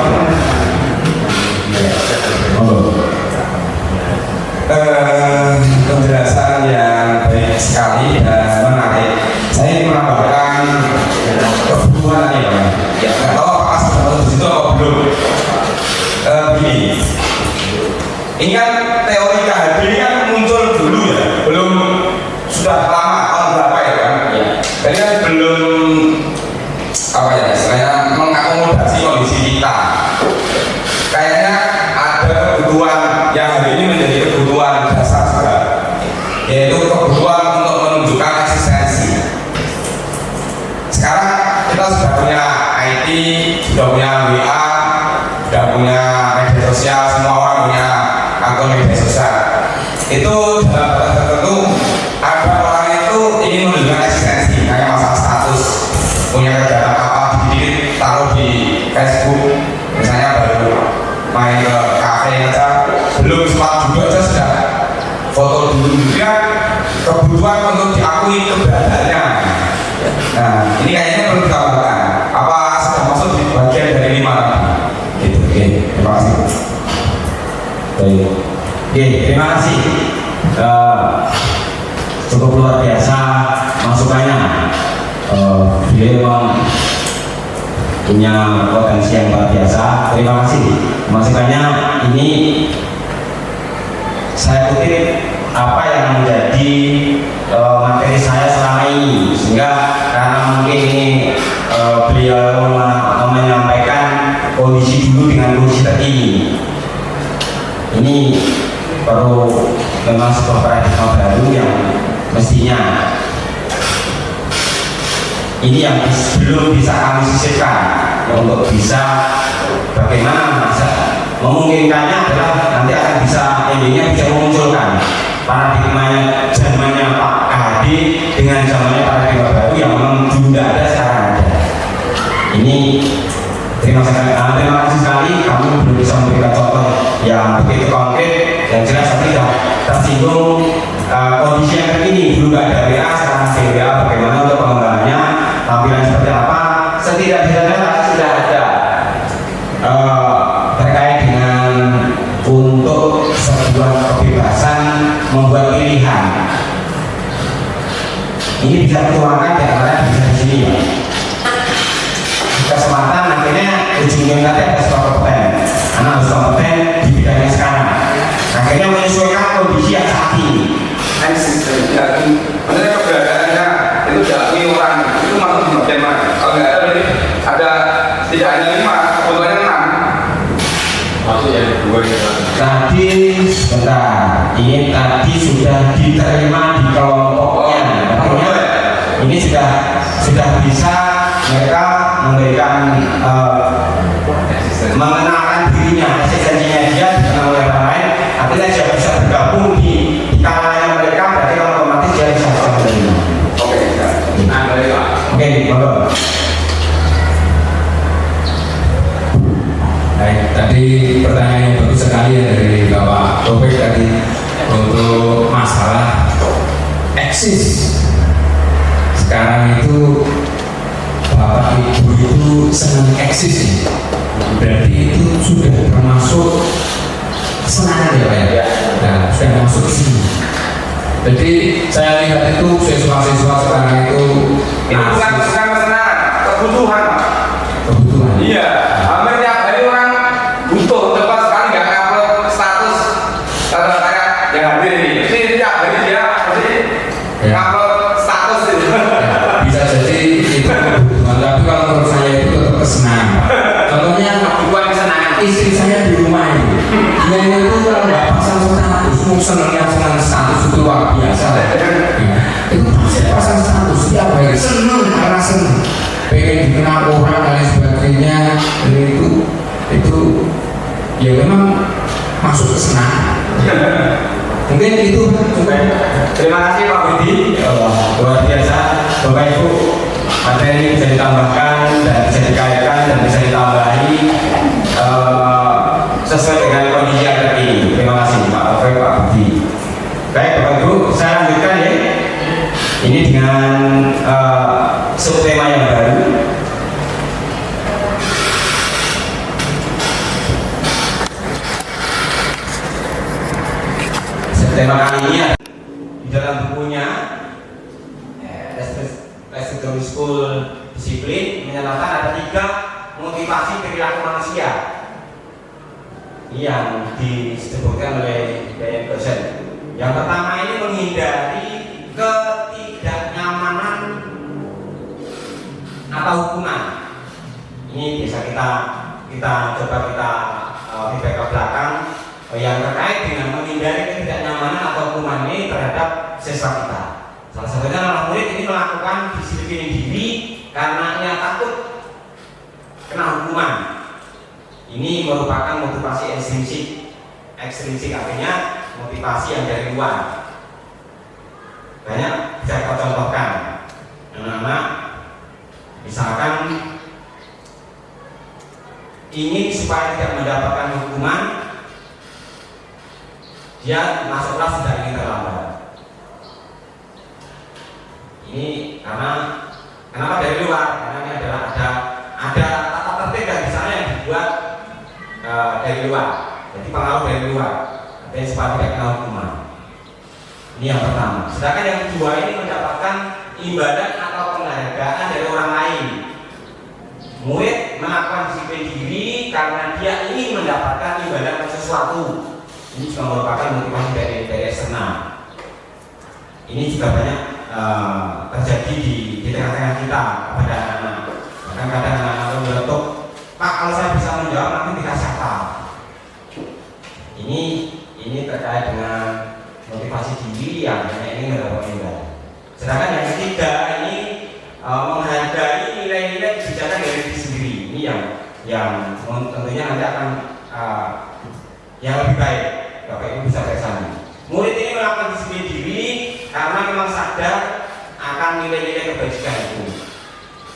Penjelasan yang baik sekali dan menarik. Saya ingin menambahkan kebutuhan ya Pak. Ya, nggak tahu apakah sudah di situ atau belum. Begini, ini kan teori KHB ini kan muncul dulu ya, belum sudah lama tahun berapa ya kan? Ya. Jadi kan belum apa ya, istilahnya mengakomodasi kondisi kita. Kayaknya ada kebutuhan yang hari ini menjadi kebutuhan dasar juga, yaitu kebutuhan untuk menunjukkan eksistensi. Sekarang kita sudah punya IT, sudah punya WA, sudah punya media sosial, semua orang punya akun media sosial. Itu dalam batas tertentu ada orang itu ingin menunjukkan eksistensi, kayak masalah status, punya kegiatan apa, dikit taruh di Facebook, misalnya baru main ke kafe aja, belum sempat duduk aja sudah foto dulu, dia kebutuhan untuk diakui keberadaannya. Nah, ini kayaknya perlu ditambahkan. Apa sudah masuk di bagian dari 5 tadi? Gitu. Oke, terima kasih. Baik. Oke, terima kasih. Cukup luar biasa masukannya. Beliau memang punya potensi yang luar biasa. Terima kasih masukannya. Ini saya kutip apa yang menjadi materi saya selama ini, sehingga karena mungkin ini beliau menyampaikan kondisi dulu dengan kondisi terkini. Ini perlu memang sebuah paradigma baru yang mestinya ini yang belum bisa kami sisipkan untuk bisa bagaimana bisa memungkinkannya adalah nanti akan bisa endingnya bisa memunculkan paradigmanya zamannya Pak KHD dengan zamannya paradigma baru yang memang dulu tidak ada sekarang ada. Ini terima kasih sekali, kami belum bisa memberikan contoh yang begitu konkret dan jelas tapi sudah tersinggung kondisi yang terkini. Dulu nggak ada WA, sekarang ada WA, bagaimana untuk pengembangannya, tampilan seperti apa, setidaknya sudah ada terkait dengan untuk sebuah kebebasan membuat pilihan. Ini bisa dituangkan di antara bisa di sini ya. Kesempatan akhirnya ujungnya nanti ada sebuah kompeten. Anak harus kompeten di bidangnya sekarang. Akhirnya menyesuaikan kondisi yang saat ini. Eksistensi, maksudnya keberadaannya itu diakui orang itu masuk di bagian mana? Kalau nggak ada berarti ada tidak hanya 5, kebutuhannya 6. Maksud yang kedua itu Tadi sebentar, ini tadi sudah diterima di kelompoknya. Artinya ini sudah bisa mereka memberikan mengenalkan dirinya, eksistensinya dia dikenal oleh orang lain. Artinya dia bisa bergabung di kalangan mereka, berarti otomatis dia bisa menerima. Oke, Oke, monggo. Baik, tadi pertanyaan yang bagus sekali ya dari Bapak Topik tadi untuk masalah eksis. Sekarang itu Bapak Ibu itu senang eksis ya. Berarti itu sudah termasuk senang ya Pak ya? Nah, sudah masuk ke sini. Jadi saya lihat itu siswa-siswa sekarang itu bukan kesenangan, kebutuhan. kebutuhan. Iya, hampir tiap hari orang butuh, cepat sekali nggak upload status kayak yang hadir ini. Ini tiap hari dia Ya. upload status itu. Ya, bisa jadi itu kebutuhan, tapi kalau menurut saya itu tetap kesenangan. Contohnya Bukan kesenangan. istri saya di rumah ini, dia itu kalau nggak pasang status, mau senang status itu luar biasa. Ya, itu pasti pasang status setiap hari, senang karena senang, pengen dikenal orang dan lain sebagainya. Dan itu ya memang masuk kesenangan. Mungkin itu cukup. Terima kasih Pak Budi. Luar biasa. Bapak Ibu, materi ini bisa ditambahkan dan bisa dikaitkan dan bisa ditambahi sesuai dengan kondisi yang terkini. Terima kasih Pak Taufik, Pak Budi. Baik Bapak Ibu, saya lanjutkan ya. Ini dengan subtema yang baru. Tema kali ini di dalam bukunya Restoratif School Disiplin menyatakan ada 3 motivasi perilaku manusia yang disebutkan oleh Brian Dosen. Yang pertama ini menghindari ketidaknyamanan atau hukuman. Ini bisa kita coba feedback ke belakang. Yang terkait dengan menghindari ketidaknyamanan atau hukuman ini terhadap siswa kita. Salah satunya anak murid ini melakukan disiplin diri karena ia takut kena hukuman. Ini merupakan motivasi ekstrinsik artinya motivasi yang dari luar. Banyak bisa kita contohkan. Anak-anak misalkan ingin supaya tidak mendapatkan hukuman, dia masuk kelas tidak ingin terlambat. Ini karena kenapa dari luar? Karena ini adalah ada tata tertib dan misalnya yang dibuat dari luar. Jadi pengaruh dari luar. Artinya supaya tidak kena hukuman. Ini yang pertama. Sedangkan yang kedua ini mendapatkan imbalan atau penghargaan dari orang lain. Murid melakukan disiplin diri karena dia ingin mendapatkan imbalan sesuatu. Ini juga merupakan motivasi dari eksternal. Ini juga banyak terjadi di tengah-tengah kita pada anak-anak. Kadang-kadang anak-anak itu menyeletuk, Pak kalau saya bisa menjawab nanti dikasih apa? Ini terkait dengan motivasi diri yang hanya ingin mendapatkan imbalan. Sedangkan yang ketiga ini menghargai nilai-nilai kebijakan dari diri sendiri. Ini yang tentunya nanti akan yang lebih baik. Bapak Ibu bisa bersama. Murid ini melakukan disiplin diri karena memang sadar akan nilai-nilai kebajikan itu.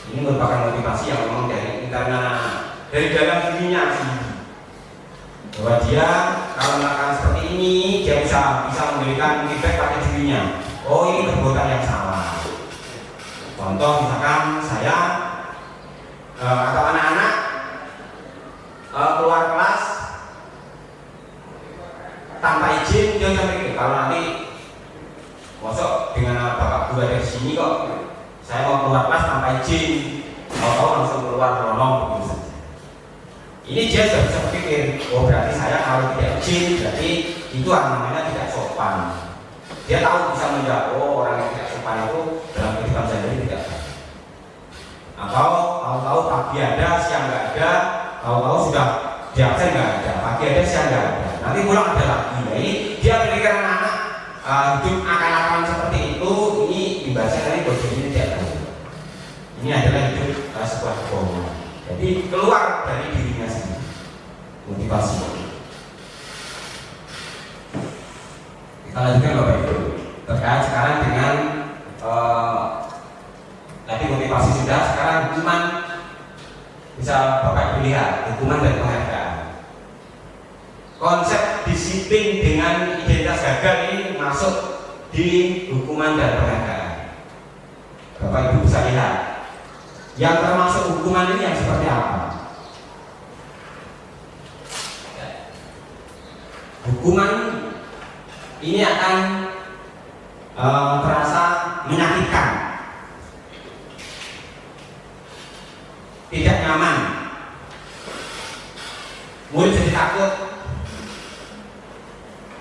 Ini merupakan motivasi yang memang dari internal, dari dalam dirinya sendiri. Bahwa dia kalau melakukan seperti ini, dia bisa memberikan feedback pada dirinya. Oh ini perbuatan yang salah. Contoh misalkan saya atau anak-anak keluar kelas tanpa izin, dia sampai kalau nanti masuk dengan bapak guru dari sini kok saya mau keluar kelas tanpa izin, mau langsung keluar nolong begitu saja. Ini dia sudah bisa berpikir, oh berarti saya kalau tidak izin berarti itu namanya tidak sopan. Dia tahu bisa menjawab, oh orang yang tidak sopan itu dalam kehidupan sehari-hari tidak baik. Atau tahu-tahu pagi ada, siang nggak ada, tahu-tahu sudah di absen nggak ada, pagi ada, siang nggak ada. Nanti pulang ada lagi. Nah, ini dia memikirkan anak hidup akan seperti itu. Ini imbasnya nanti bagi ini tidak tahu. Ini adalah hidup sebuah kebohongan. Jadi keluar dari dirinya sendiri. Motivasi. Kita lanjutkan Bapak Ibu terkait sekarang dengan tadi motivasi motivasi sudah, sekarang hukuman bisa Bapak lihat, hukuman dan penghargaan. Konsep disiplin dengan identitas gagal ini masuk di hukuman dan penghargaan. Bapak Ibu bisa lihat yang termasuk hukuman ini yang seperti apa. Hukuman ini akan terasa menyakitkan, tidak nyaman, murid jadi takut,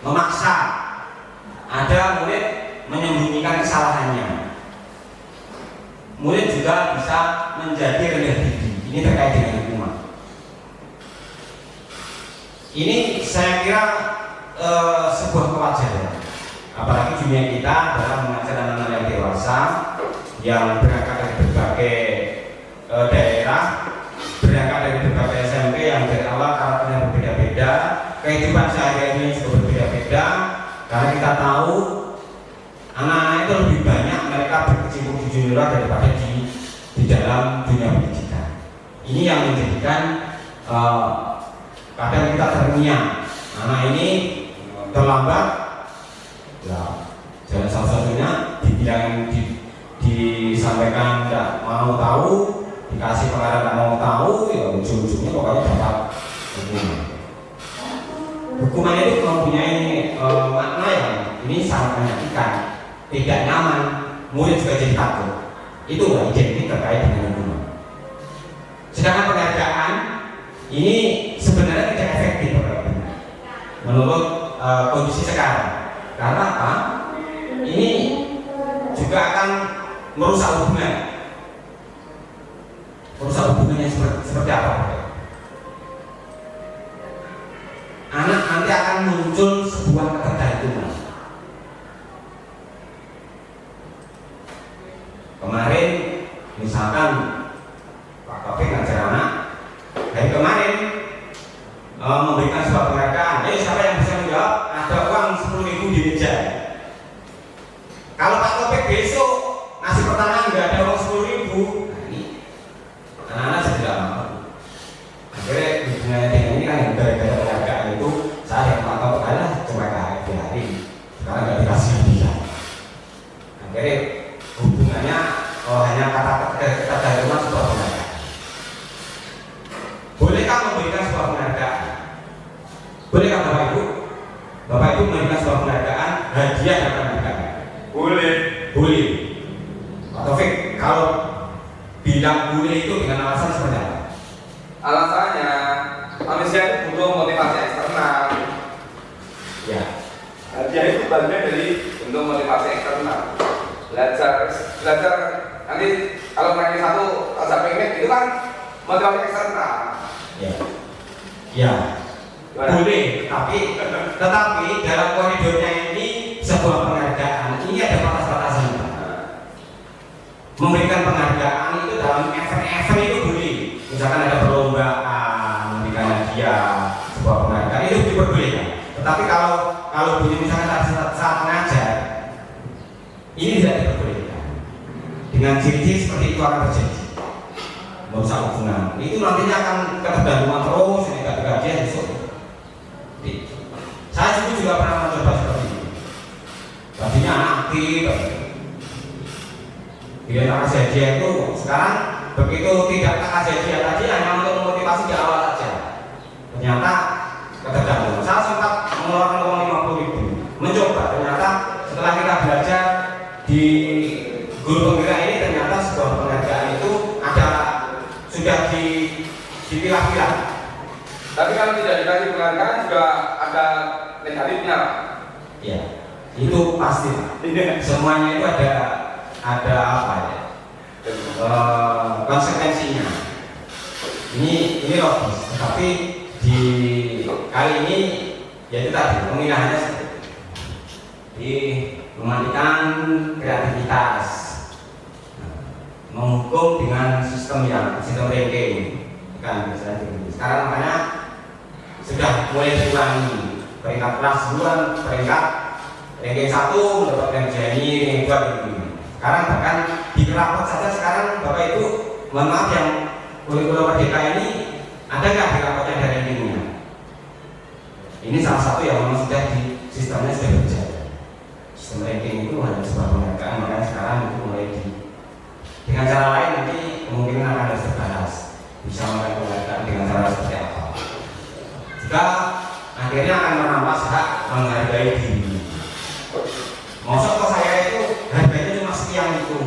memaksa, ada murid menyembunyikan kesalahannya, murid juga bisa menjadi rendah diri. Ini terkait dengan hukuman. Ini saya kira sebuah kewajaran, apalagi dunia kita dalam mengajar anak-anak yang dewasa yang berangkat dari berbagai daerah, berangkat dari berbagai SMP yang dari awal karakternya berbeda-beda, kehidupan sehari-harinya juga berbeda-beda, karena kita tahu anak-anak itu lebih banyak mereka berkecimpung di dunia luar daripada di dalam dunia pendidikan. Ini yang menjadikan kadang kita terngiang, anak ini terlambat, ya jalan salah-satunya dibilang disampaikan tidak mau tahu, dikasih pengarahan tidak mau tahu, ya ujung-ujungnya pokoknya dapat hukuman. Hukuman itu mempunyai makna yang ini sangat menyakitkan, tidak nyaman, murid juga jadi takut. Itu identik terkait dengan hukuman. Sedangkan penghargaan ini sebenarnya tidak efektif menurut kondisi sekarang. Karena apa? Ini juga akan merusak hubungan. Merusak hubungannya seperti apa? Anak nanti akan muncul sebuah ketergantungan. Kemarin misalkan Pak Taufik ngajar anak, dari kemarin memberikan sebuah penghargaan. Ayo siapa yang bisa menjawab? Ada uang 10.000 di meja. Kalau Pak Taufik besok ngasih pertanyaan nggak ada uang 10.000, nah ini anak-anak saya tidak mau. Akhirnya hubungannya dengan ini kan yang gara-gara penghargaan itu saya yang Pak Taufik adalah cuma hari sekarang nggak dikasih dia. Akhirnya hubungannya hanya kata ketergantungan sebuah penghargaan. Bolehkah memberikan sebuah penghargaan? Bolehkah Bapak Ibu? Bapak Ibu memberikan sebuah penghargaan, hadiah dan penghargaan? Boleh. Boleh. Pak Taufik, kalau bilang boleh itu dengan alasan seperti apa? Alasannya manusia itu butuh motivasi eksternal. Ya. Hadiah itu bagian dari bentuk motivasi eksternal. Belajar nanti kalau ranking 1 rasa pengen itu kan motivasi eksternal. Ya. Ya. Boleh, tetapi dalam koridornya ini sebuah penghargaan ini ada batas-batasnya. Memberikan penghargaan itu dalam event-event itu boleh. Misalkan ada perlombaan, memberikan hadiah, sebuah penghargaan itu diperbolehkan. Tetapi kalau bunyi misalkan saat mengajar, ini tidak diperbolehkan. Dengan ciri-ciri seperti itu akan terjadi merusak hubungan. Itu nantinya akan ketergantungan terus, tidak bergajian besok. Saya juga pernah mencoba seperti itu. Tadinya aktif, bila tak kasih hadiah itu sekarang begitu tidak tak kasih hadiah tadi hanya untuk memotivasi di awal saja. Ternyata ketergantungan. Saya sempat mengeluarkan uang 50.000 mencoba. Ternyata setelah kita belajar di guru penggerak ini ternyata sebuah penghargaan itu ada sudah dipilah-pilah. Tapi kalau tidak dikasih penghargaan juga ada negatifnya. Ya, itu pasti. Semuanya itu ada apa ya? Konsekuensinya. Ini logis. Tapi di kali ini yaitu tadi pemilahannya di mematikan kreativitas, menghukum dengan sistem ranking kan biasanya begitu. Sekarang makanya sudah mulai dikurangi peringkat kelas duluan, peringkat ranking 1 mendapatkan jadi ranking 2 begini. Sekarang bahkan di rapot saja sekarang Bapak Ibu, mohon maaf yang kurikulum merdeka ini ada nggak di rapotnya dari rankingnya? Ini salah satu yang memang sudah di sistemnya sudah berjalan. Sistem ranking itu hanya sebuah penghargaan, makanya sekarang itu mulai dengan cara lain nanti kemungkinan akan harus dibahas, bisa melakukan penghargaan dengan cara seperti apa. Jika akhirnya akan merampas hak menghargai diri. Maksud kok saya itu harganya cuma sekian itu.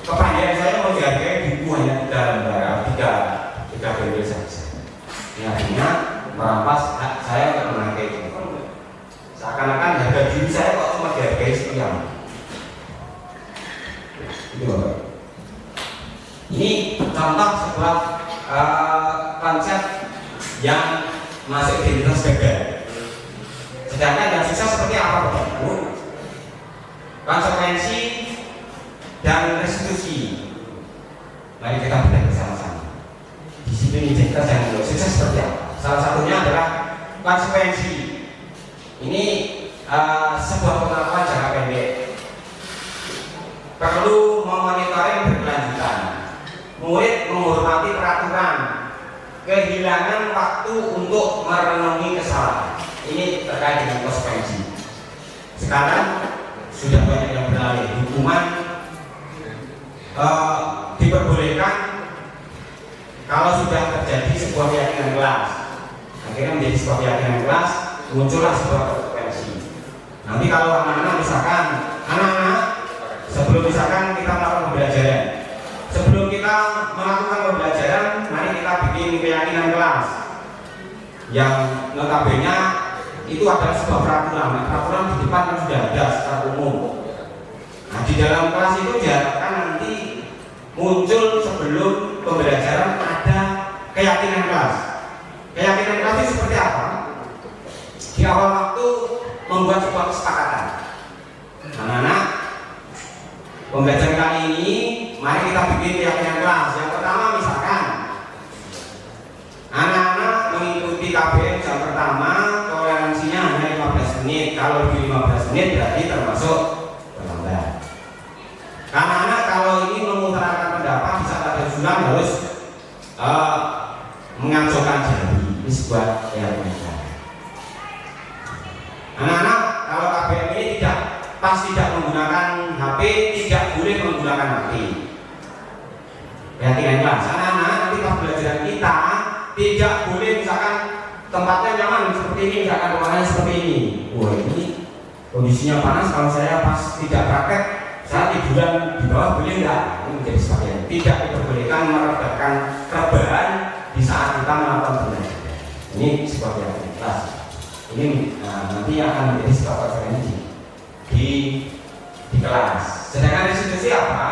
Kepandian saya mau dihargai di buku hanya dalam lembar tiga bendel saja. Ini artinya merampas hak saya untuk menghargai diri. Seakan-akan harga diri saya kok cuma dihargai sekian. Itu Bapak. Ini contoh sebuah konsep yang masuk identitas gagal. Sedangkan yang susah seperti apa Bapak Ibu? Konsekuensi dan restitusi. Mari kita bedah bersama-sama. Disiplin identitas yang sukses seperti apa? Salah satunya adalah konsekuensi. Ini sebuah pengakuan jangka pendek. Perlu memonitoring berkelanjutan. Murid menghormati peraturan. Kehilangan waktu untuk merenungi kesalahan. Ini terkait dengan konsekuensi. Sekarang sudah banyak yang beralih. Hukuman diperbolehkan kalau sudah terjadi sebuah keyakinan kelas. Akhirnya menjadi sebuah keyakinan kelas, muncullah sebuah konsekuensi. Nanti kalau anak-anak misalkan, sebelum misalkan kita melakukan pembelajaran, sebelum kita melakukan pembelajaran, mari kita bikin keyakinan kelas yang notabene itu adalah sebuah peraturan. Peraturan di depan kan sudah ada secara umum. Nah, di dalam kelas itu diharapkan nanti muncul sebelum pembelajaran ada keyakinan kelas. Keyakinan kelas itu seperti apa? Di awal waktu membuat sebuah kesepakatan. Anak-anak, pembelajaran kali ini mari kita bikin keyakinan kelas. Yang pertama misalkan anak-anak mengikuti KBM jam pertama, toleransinya hanya 15 menit. Kalau lebih 15 menit berarti termasuk terlambat. Anak-anak kalau ingin mengutarakan pendapat di saat ada usulan harus mengacungkan jari. Ini sebuah keyakinan. Anak-anak kalau KBM ini tidak menggunakan HP, tidak boleh menggunakan HP. Keyakinan kelas. Anak-anak nanti pas pembelajaran kita tidak boleh misalkan tempatnya nyaman seperti ini, misalkan ruangannya seperti ini. Wah, ini kondisinya panas, kalau saya pas tidak praktek saya tiduran di bawah boleh enggak? Ini menjadi sebagian. Tidak diperbolehkan meredakan rebahan di saat kita melakukan pembelajaran. Ini sebuah keyakinan kelas. Ini nanti akan menjadi sebuah konsekuensi di kelas. Sedangkan restitusi apa?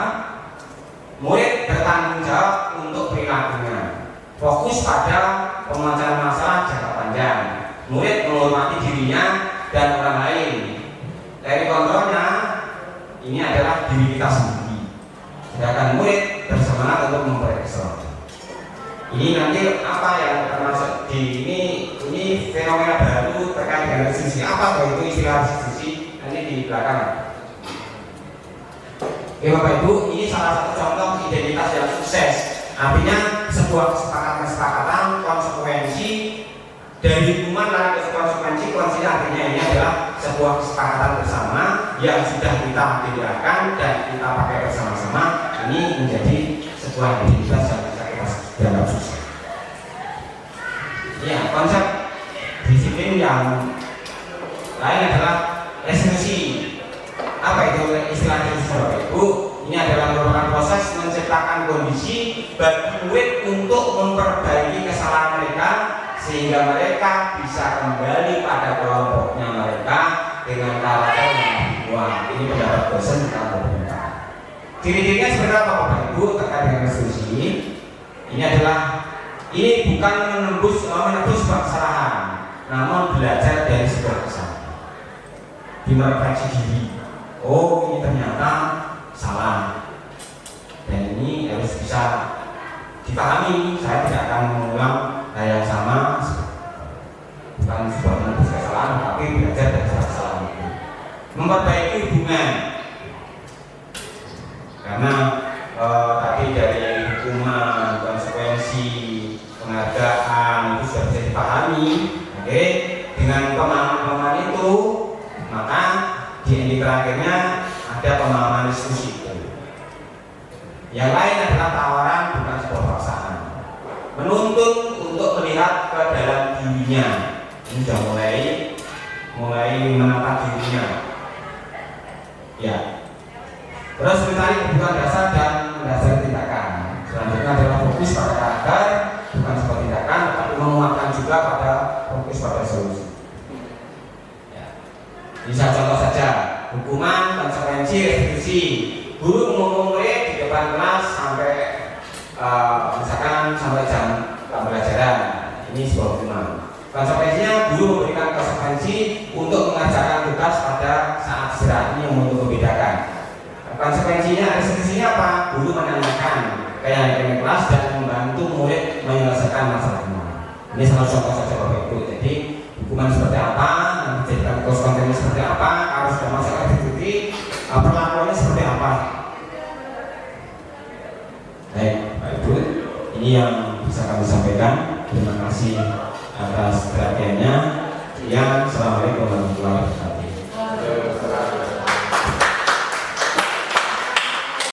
Murid bertanggung jawab untuk perilakunya. Fokus pada pemecahan masalah jangka panjang. Murid menghormati dirinya dan orang lain. Dari kontrolnya ini adalah diri kita sendiri. Sedangkan murid bersemangat untuk memperoleh keselamatan. Ini nanti apa yang termasuk di ini fenomena baru terkait dengan restitusi. Apa itu istilah restitusi? Nanti di belakang. Oke Bapak Ibu, ini salah satu contoh identitas yang sukses. Artinya sebuah kesepakatan konsekuensi dari hukuman lari ke konsekuensi artinya ini adalah sebuah kesepakatan bersama yang sudah kita tindakan dan kita pakai bersama-sama. Ini menjadi sebuah identitas yang bisa kita dianggap sukses. Ya, konsep disiplin yang lain adalah restitusi. Apa itu istilah restitusi Bapak Ibu? Ini adalah merupakan proses menciptakan kondisi bagi murid untuk memperbaiki kesalahan mereka sehingga mereka bisa kembali pada kelompoknya mereka dengan karakter yang lebih kuat. Ini pendapat dosen tentang pemerintah. Ciri-cirinya seperti apa Bapak Ibu terkait dengan restitusi? Ini bukan menebus sebuah kesalahan, namun belajar dari sebuah kesalahan. Merefleksi diri. Oh, ini ternyata salah. Dan ini harus bisa dipahami. Saya tidak akan mengulang hal yang sama. Bukan sebuah menebus kesalahan, tapi belajar dari kesalahan itu. Memperbaiki hubungan. Karena tadi dari hukuman, konsekuensi, penghargaan itu sudah bisa dipahami. Oke, dengan pemahaman itu maka di ending terakhirnya ada pemahaman diskusi. Yang lain adalah tawaran bukan sebuah paksaan, menuntut untuk melihat ke dalam dirinya. Ini sudah mulai menata dirinya. Ya. Terus mencari kebutuhan dasar dan mendasari tindakan. Selanjutnya adalah fokus pada karakter, bukan sebuah tindakan, tapi menguatkan juga pada fokus pada solusi. Ya. Bisa contoh saja, hukuman, konsekuensi, restitusi. Guru menghukum murid di depan kelas sampai misalkan sampai jam pembelajaran. Ini sebuah hukuman. Konsekuensinya guru memberikan konsekuensi untuk mengajarkan tugas pada saat istirahat. Ini yang untuk membedakan. Konsekuensinya, restitusinya apa? Guru menanyakan keyakinan kelas dan membantu murid menyelesaikan masalahnya. Ini salah contoh saja Bapak Ibu. Jadi hukuman seperti apa, yang dijadikan konsekuensinya seperti apa, harus sudah masuk restitusi, perlakuannya seperti apa. Baik, Pak Ibu, ini yang bisa kami sampaikan. Terima kasih atas perhatiannya. Assalamualaikum warahmatullahi wabarakatuh.